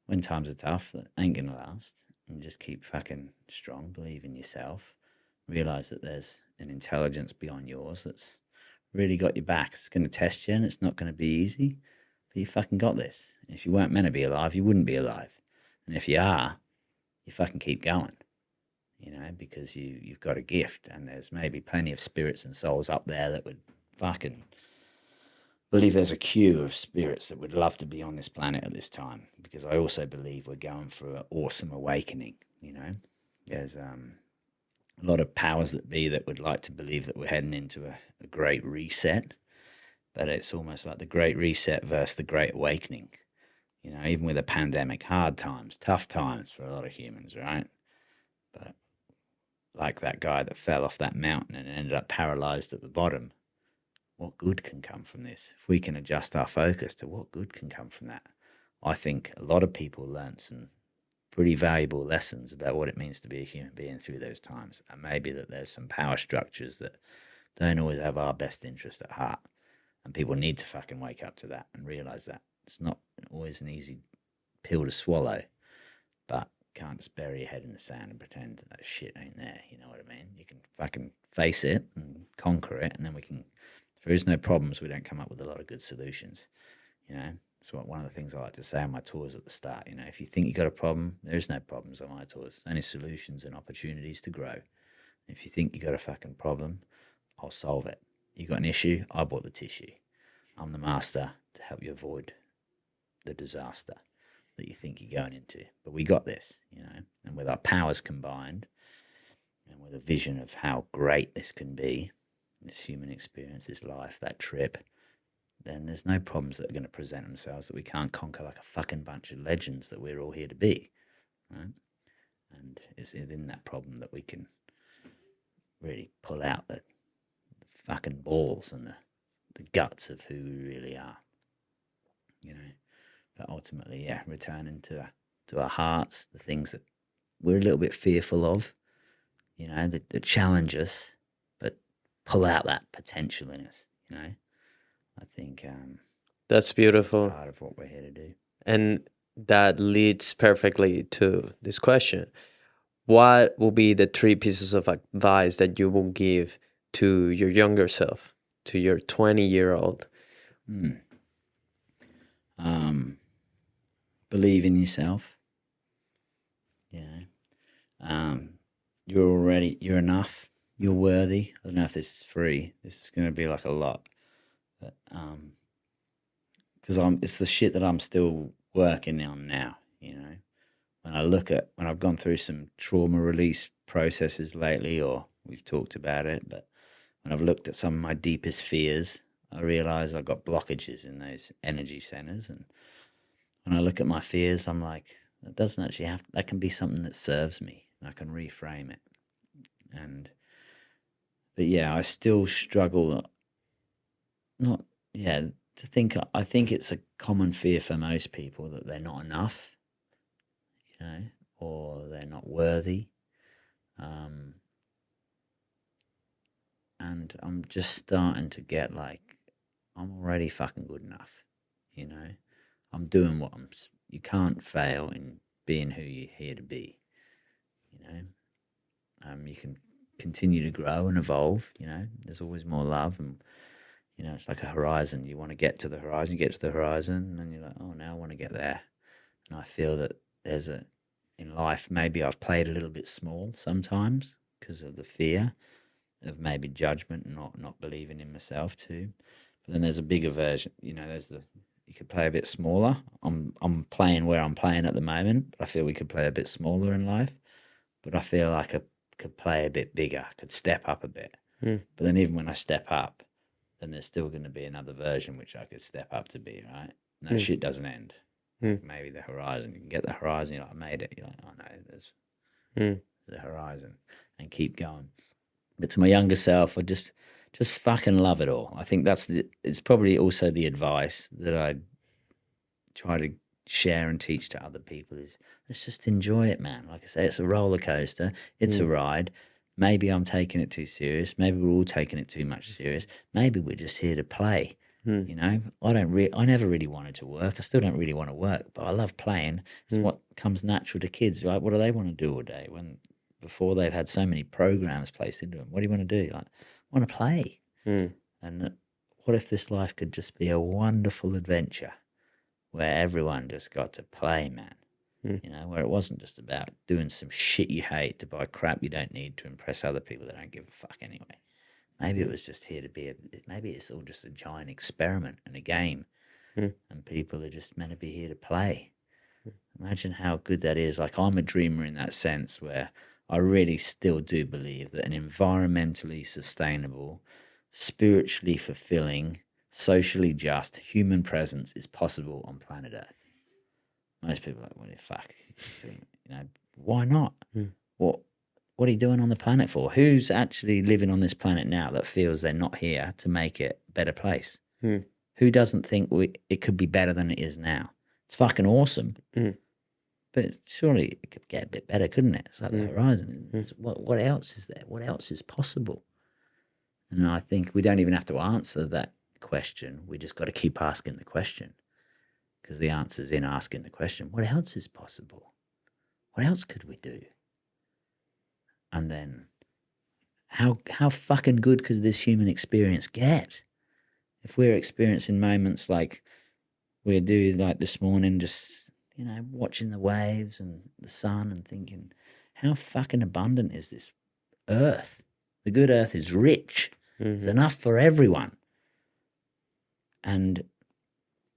when times are tough, that ain't going to last. And just keep fucking strong, believe in yourself, realize that there's an intelligence beyond yours that's really got your back. It's going to test you and it's not going to be easy, but you fucking got this. If you weren't meant to be alive, you wouldn't be alive. And if you are, you fucking keep going, you know, because you've got a gift, and there's maybe plenty of spirits and souls up there that would fucking believe there's a queue of spirits that would love to be on this planet at this time, because I also believe we're going through an awesome awakening, you know. There's a lot of powers that be that would like to believe that we're heading into a great reset, but it's almost like the great reset versus the great awakening, you know, even with a pandemic, hard times, tough times for a lot of humans, right? But like that guy that fell off that mountain and ended up paralyzed at the bottom, what good can come from this? If we can adjust our focus to what good can come from that, I think a lot of people learned some pretty valuable lessons about what it means to be a human being through those times. And maybe that there's some power structures that don't always have our best interest at heart. And people need to fucking wake up to that and realize that. It's not always an easy pill to swallow, but can't just bury your head in the sand and pretend that shit ain't there. You know what I mean? You can fucking face it and conquer it, and then we can. If there is no problems, we don't come up with a lot of good solutions. You know, that's what one of the things I like to say on my tours at the start. You know, if you think you got a problem, there is no problems on my tours. Only solutions and opportunities to grow. If you think you got a fucking problem, I'll solve it. You got an issue, I bought the tissue. I'm the master to help you avoid the disaster that you think you're going into. But we got this, you know, and with our powers combined and with a vision of how great this can be, this human experience, this life, that trip, then there's no problems that are going to present themselves that we can't conquer like a fucking bunch of legends that we're all here to be, right? And it's in that problem that we can really pull out the fucking balls and the guts of who we really are, you know. But ultimately, yeah, returning to our hearts, the things that we're a little bit fearful of, you know, that challenge us, but pull out that potential in us, you know. I think That's beautiful. part of what we're here to do. And that leads perfectly to this question. What will be the 3 pieces of advice that you will give to your younger self, to your 20-year-old? Believe in yourself. You know, you're enough. You're worthy. I don't know if this is free. This is going to be like a lot, but because it's the shit that I'm still working on now. You know, when I've gone through some trauma release processes lately, or we've talked about it, but when I've looked at some of my deepest fears, I realize I've got blockages in those energy centers. And when I look at my fears, I'm like, that doesn't actually have, that can be something that serves me. And I can reframe it. But yeah, I still struggle I think it's a common fear for most people that they're not enough, you know, or they're not worthy. And I'm just starting to get like, I'm already fucking good enough, you know. I'm doing you can't fail in being who you're here to be, you know. You can continue to grow and evolve, you know. There's always more love, and you know, it's like a horizon. You want to get to the horizon, you get to the horizon, and then you're like, oh, now I want to get there. And I feel that in life, maybe I've played a little bit small sometimes because of the fear of maybe judgment and not believing in myself too. But then there's a bigger version, you know, you could play a bit smaller. I'm playing where I'm playing at the moment, but I feel we could play a bit smaller in life. But I feel like I could play a bit bigger, I could step up a bit. But then even when I step up, then there's still going to be another version which I could step up to be, right? And that shit doesn't end. Mm. Maybe the horizon. You can get the horizon. You're like, I made it. You're like, oh no, there's Mm. the horizon, and keep going. But to my younger self, I just fucking love it all. I think it's probably also the advice that I try to share and teach to other people is let's just enjoy it, man. Like I say, it's a roller coaster. It's a ride. Maybe I'm taking it too serious. Maybe we're all taking it too much serious. Maybe we're just here to play. Mm. You know, I never really wanted to work. I still don't really want to work, but I love playing. It's what comes natural to kids, right? What do they want to do all day before they've had so many programs placed into them? What do you want to do? Like, I want to play. Mm. And what if this life could just be a wonderful adventure where everyone just got to play, man? You know, where it wasn't just about doing some shit you hate to buy crap you don't need to impress other people that don't give a fuck anyway. Maybe it was just here to be maybe it's all just a giant experiment and a game, and people are just meant to be here to play. Imagine how good that is. Like, I'm a dreamer in that sense where I really still do believe that an environmentally sustainable, spiritually fulfilling, socially just human presence is possible on planet Earth. Most people are like, what the fuck? You know, why not? What are you doing on the planet for? Who's actually living on this planet now that feels they're not here to make it a better place? Who doesn't think it could be better than it is now? It's fucking awesome. But surely it could get a bit better, couldn't it? It's like the horizon. What else is there? What else is possible? And I think we don't even have to answer that question. We just got to keep asking the question, because the answer's in asking the question. What else is possible? What else could we do? And then how fucking good could this human experience get? If we're experiencing moments like we do, like this morning, just, you know, watching the waves and the sun and thinking, how fucking abundant is this earth? The good earth is rich. It's enough for everyone. And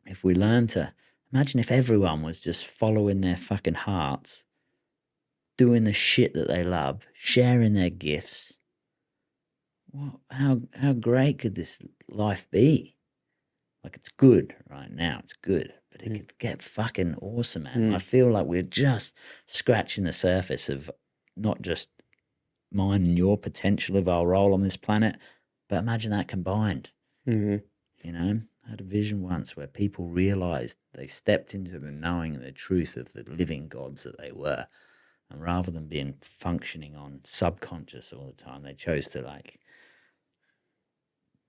if we learn to imagine if everyone was just following their fucking hearts, doing the shit that they love, sharing their gifts, well, how great could this life be? Like, it's good right now. It's good, but it could get fucking awesome, man. I feel like we're just scratching the surface of not just mine and your potential of our role on this planet, but imagine that combined. You know, I had a vision once where people realized they stepped into the knowing and the truth of the living gods that they were. And rather than being functioning on subconscious all the time, they chose to like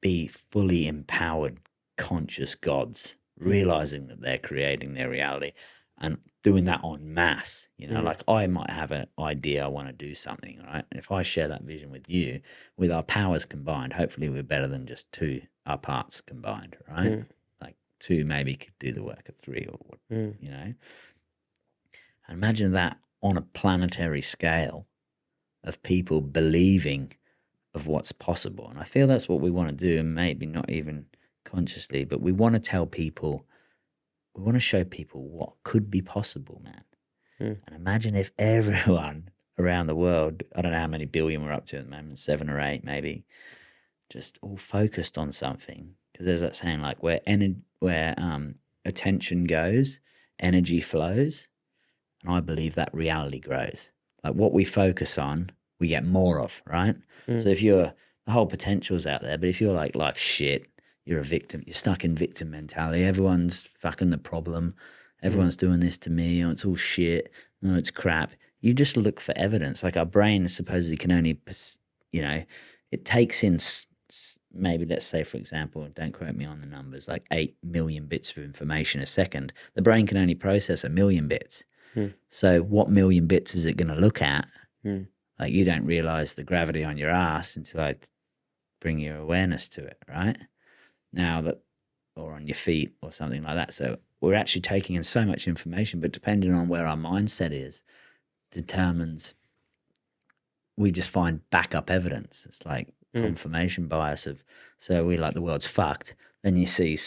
be fully empowered, conscious gods, realizing that they're creating their reality and doing that en masse. You know, like I might have an idea, I want to do something, right? And if I share that vision with you, with our powers combined, hopefully we're better than just our parts combined, right? Like two maybe could do the work of three, or what, you know. And imagine that on a planetary scale of people believing of what's possible. And I feel that's what we want to do, and maybe not even consciously, but we want to tell people, we want to show people what could be possible, man. And imagine if everyone around the world, I don't know how many billion we're up to at the moment, 7 or 8 maybe, just all focused on something. Because there's that saying, like, where attention goes, energy flows. And I believe that reality grows. Like, what we focus on, we get more of, right? So if the whole potential's out there, but if you're like, life's shit, you're a victim, you're stuck in victim mentality, everyone's fucking the problem, everyone's doing this to me, or it's all shit, no, it's crap. You just look for evidence. Like, our brain supposedly can only, you know, it takes in maybe, let's say, for example, don't quote me on the numbers, like 8 million bits of information a second. The brain can only process 1 million bits. So what million bits is it going to look at? Like, you don't realize the gravity on your ass until I bring your awareness to it, right? Now that, or on your feet or something like that. So we're actually taking in so much information, but depending on where our mindset is, determines, we just find backup evidence. It's like confirmation bias of, so we like the world's fucked. Then you see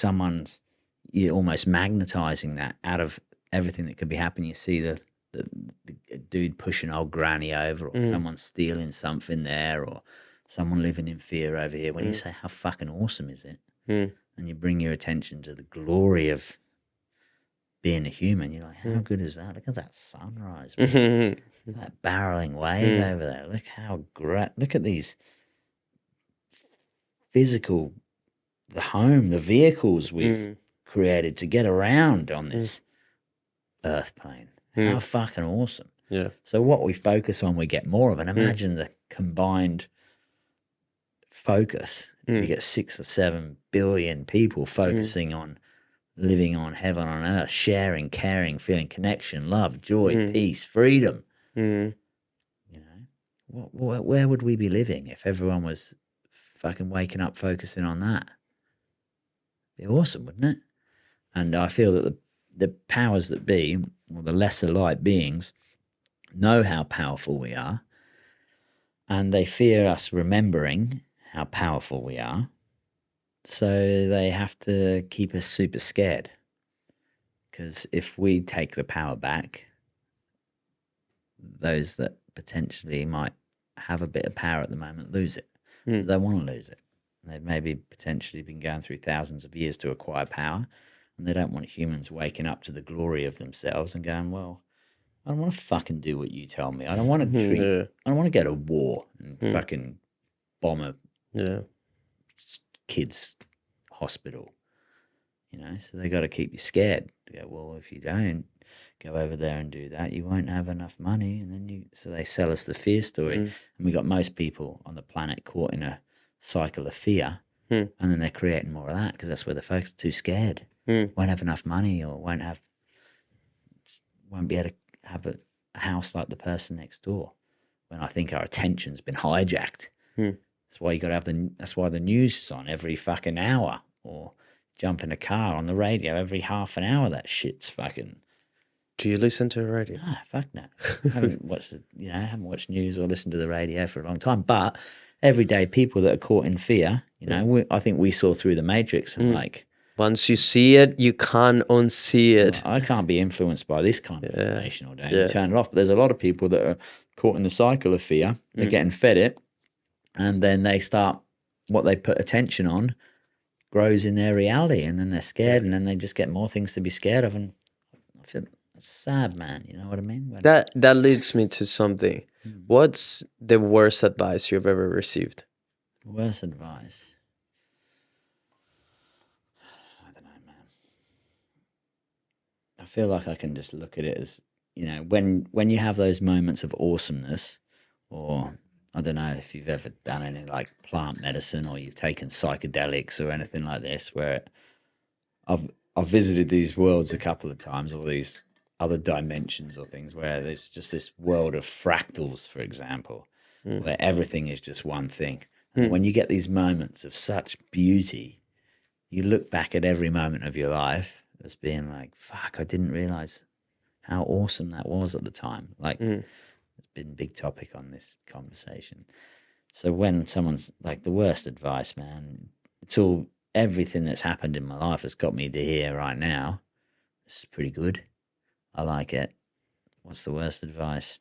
you're almost magnetizing that out of everything that could be happening. You see the dude pushing old granny over, or someone stealing something there, or someone living in fear over here. When you say, how fucking awesome is it? And you bring your attention to the glory of being a human. You're like, how good is that? Look at that sunrise, man. That barreling wave over there. Look how great. Look at these physical, the vehicles we've created to get around on this earth plane. How fucking awesome. Yeah. So what we focus on, we get more of. And imagine the combined focus. You get 6 or 7 billion people focusing on living on heaven on earth, sharing, caring, feeling connection, love, joy, peace, freedom. You know, where would we be living if everyone was fucking waking up focusing on that? It'd be awesome, wouldn't it? And I feel that the powers that be, or the lesser light beings, know how powerful we are, and they fear us remembering how powerful we are. So they have to keep us super scared. Because if we take the power back, those that potentially might have a bit of power at the moment lose it. They want to lose it. They've maybe potentially been going through thousands of years to acquire power, and they don't want humans waking up to the glory of themselves and going, well, I don't want to fucking do what you tell me. I don't want to I don't want to go to war and fucking bomb a kid's hospital. You know, so they got to keep you scared. They go, well, if you don't go over there and do that, you won't have enough money. And then so they sell us the fear story. And we got most people on the planet caught in a cycle of fear. And then they're creating more of that because that's where the folks are too scared. Won't have enough money, or won't be able to have a house like the person next door. When I think our attention's been hijacked. That's why you got to have that's why the news is on every fucking hour, or jump in a car on the radio every half an hour. That shit's fucking. Do you listen to the radio? No, fuck no. I haven't watched news or listened to the radio for a long time. But everyday people that are caught in fear, I think we saw through the Matrix and like. Once you see it, you can't unsee it. Well, I can't be influenced by this kind of information all day. You turn it off. But there's a lot of people that are caught in the cycle of fear. They're getting fed it, and then they start what they put attention on grows in their reality, and then they're scared, and then they just get more things to be scared of, and I feel that's sad, man. You know what I mean? That leads me to something. What's the worst advice you've ever received? Worst advice? I don't know, man. I feel like I can just look at it as, when you have those moments of awesomeness, or I don't know if you've ever done any like plant medicine or you've taken psychedelics or anything like this, where I've visited these worlds a couple of times, or these other dimensions or things where there's just this world of fractals, for example, where everything is just one thing. And when you get these moments of such beauty, you look back at every moment of your life as being like, fuck, I didn't realize how awesome that was at the time. Like, it's been a big topic on this conversation. So when someone's like, the worst advice, man, everything that's happened in my life has got me to here right now. This is pretty good. I like it. What's the worst advice?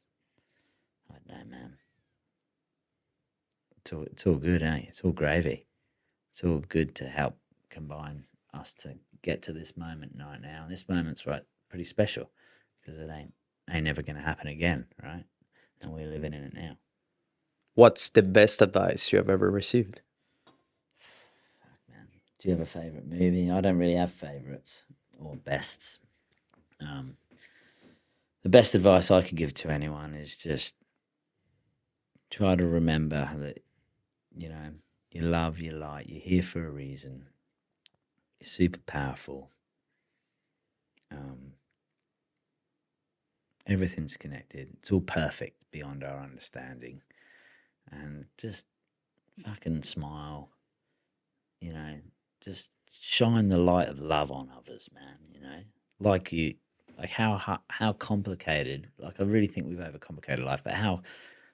I don't know, man. It's all good, eh? It's all gravy. It's all good to help combine us to get to this moment right now. And this moment's pretty special because it ain't never going to happen again, right? And we're living in it now. What's the best advice you have ever received? Fuck, man. Do you have a favorite movie? I don't really have favorites or bests. The best advice I could give to anyone is just try to remember that, you love, you light, you're here for a reason. You're super powerful. Everything's connected. It's all perfect beyond our understanding. And just fucking smile. Just shine the light of love on others, man. Like how complicated. Like, I really think we've overcomplicated life, but how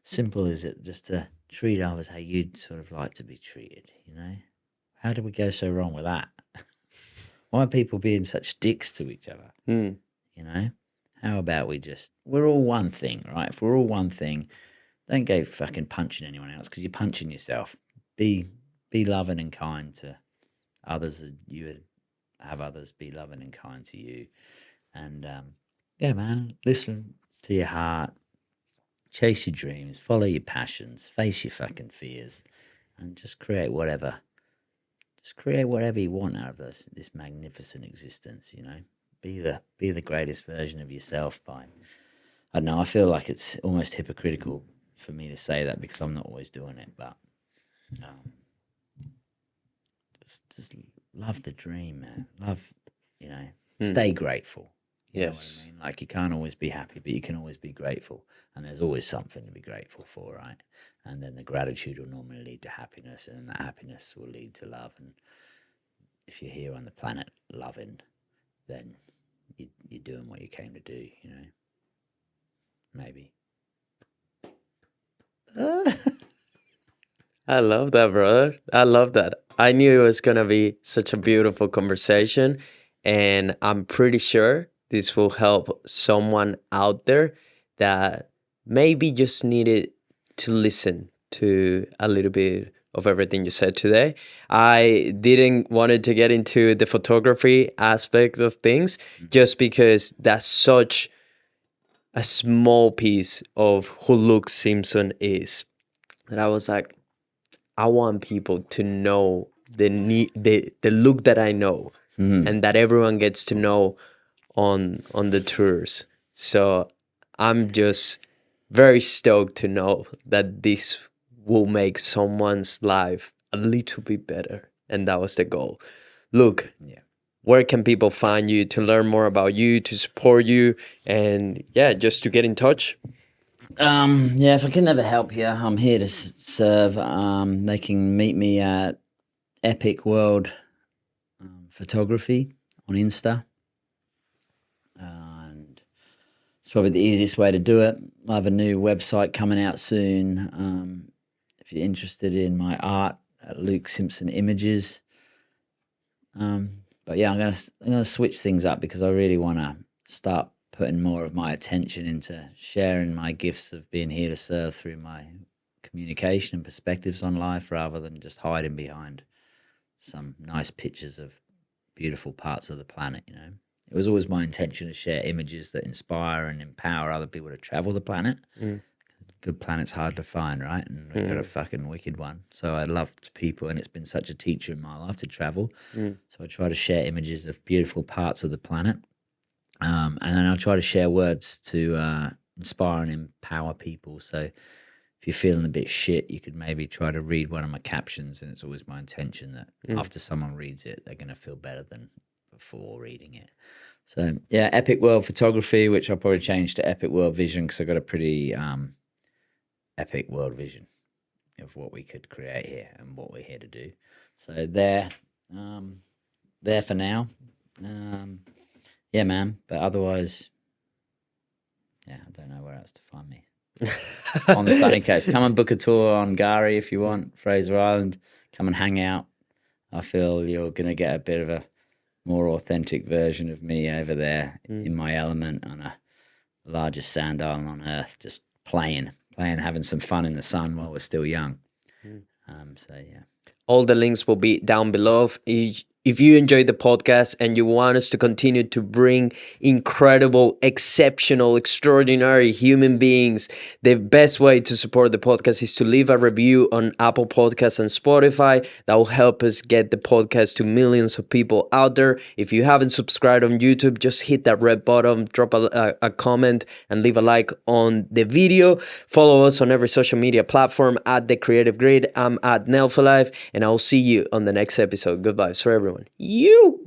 simple is it just to treat others how you'd sort of like to be treated? How did we go so wrong with that? Why are people being such dicks to each other? How about we're all one thing, right? If we're all one thing, don't go fucking punching anyone else because you're punching yourself. Be loving and kind to others as you would have others be loving and kind to you. And yeah, man, listen to your heart, chase your dreams, follow your passions, face your fucking fears, and just create whatever. Just create whatever you want out of this magnificent existence. You know, be the greatest version of yourself by. I don't know. I feel like it's almost hypocritical for me to say that because I'm not always doing it, but um, just love the dream, man. Love, you know, stay grateful. You know what Yes. I mean? Like you can't always be happy, but you can always be grateful. And there's always something to be grateful for, right? And then the gratitude will normally lead to happiness, and that happiness will lead to love. And if you're here on the planet loving, then you're doing what you came to do, you know? Maybe. I love that, brother. I love that. I knew it was going to be such a beautiful conversation. And I'm pretty sure this will help someone out there that maybe just needed to listen to a little bit of everything you said today. I didn't wanted to get into the photography aspect of things just because that's such a small piece of who Luke Simpson is. And I was like, I want people to know the look that I know and that everyone gets to know on the tours. So I'm just very stoked to know that this will make someone's life a little bit better. And that was the goal. Look, Yeah. where can people find you to learn more about you, to support you, and yeah, just to get in touch? Yeah, if I can ever help you, I'm here to serve. They can meet me at Epic World Photography on Insta. And it's probably the easiest way to do it. I have a new website coming out soon. If you're interested in my art, at Luke Simpson Images. But yeah, I'm gonna switch things up because I really want to start putting more of my attention into sharing my gifts of being here to serve through my communication and perspectives on life rather than just hiding behind some nice pictures of beautiful parts of the planet, you know. It was always my intention to share images that inspire and empower other people to travel the planet. Good planet's hard to find, right? And we've got a fucking wicked one. So I love people, and it's been such a teacher in my life to travel. So I try to share images of beautiful parts of the planet. And then I'll try to share words to inspire and empower people. So if you're feeling a bit shit, you could maybe try to read one of my captions, and it's always my intention that after someone reads it, they're going to feel better than before reading it. So yeah, Epic World Photography, which I'll probably change to Epic World Vision because I've got a pretty epic world vision of what we could create here and what we're here to do. So there for now. Yeah, man. But otherwise, yeah, I don't know where else to find me. On the Sunny Coast. Come and book a tour on Gari if you want, Fraser Island. Come and hang out. I feel you're going to get a bit of a more authentic version of me over there in my element on a largest sand island on earth, just playing, having some fun in the sun while we're still young. So, yeah. All the links will be down below. If you enjoyed the podcast and you want us to continue to bring incredible, exceptional, extraordinary human beings, the best way to support the podcast is to leave a review on Apple Podcasts and Spotify. That will help us get the podcast to millions of people out there. If you haven't subscribed on YouTube, just hit that red button, drop a comment, and leave a like on the video. Follow us on every social media platform at The Creative Grid. I'm at Nelfalife, and I'll see you on the next episode. Good vibes for everyone. You.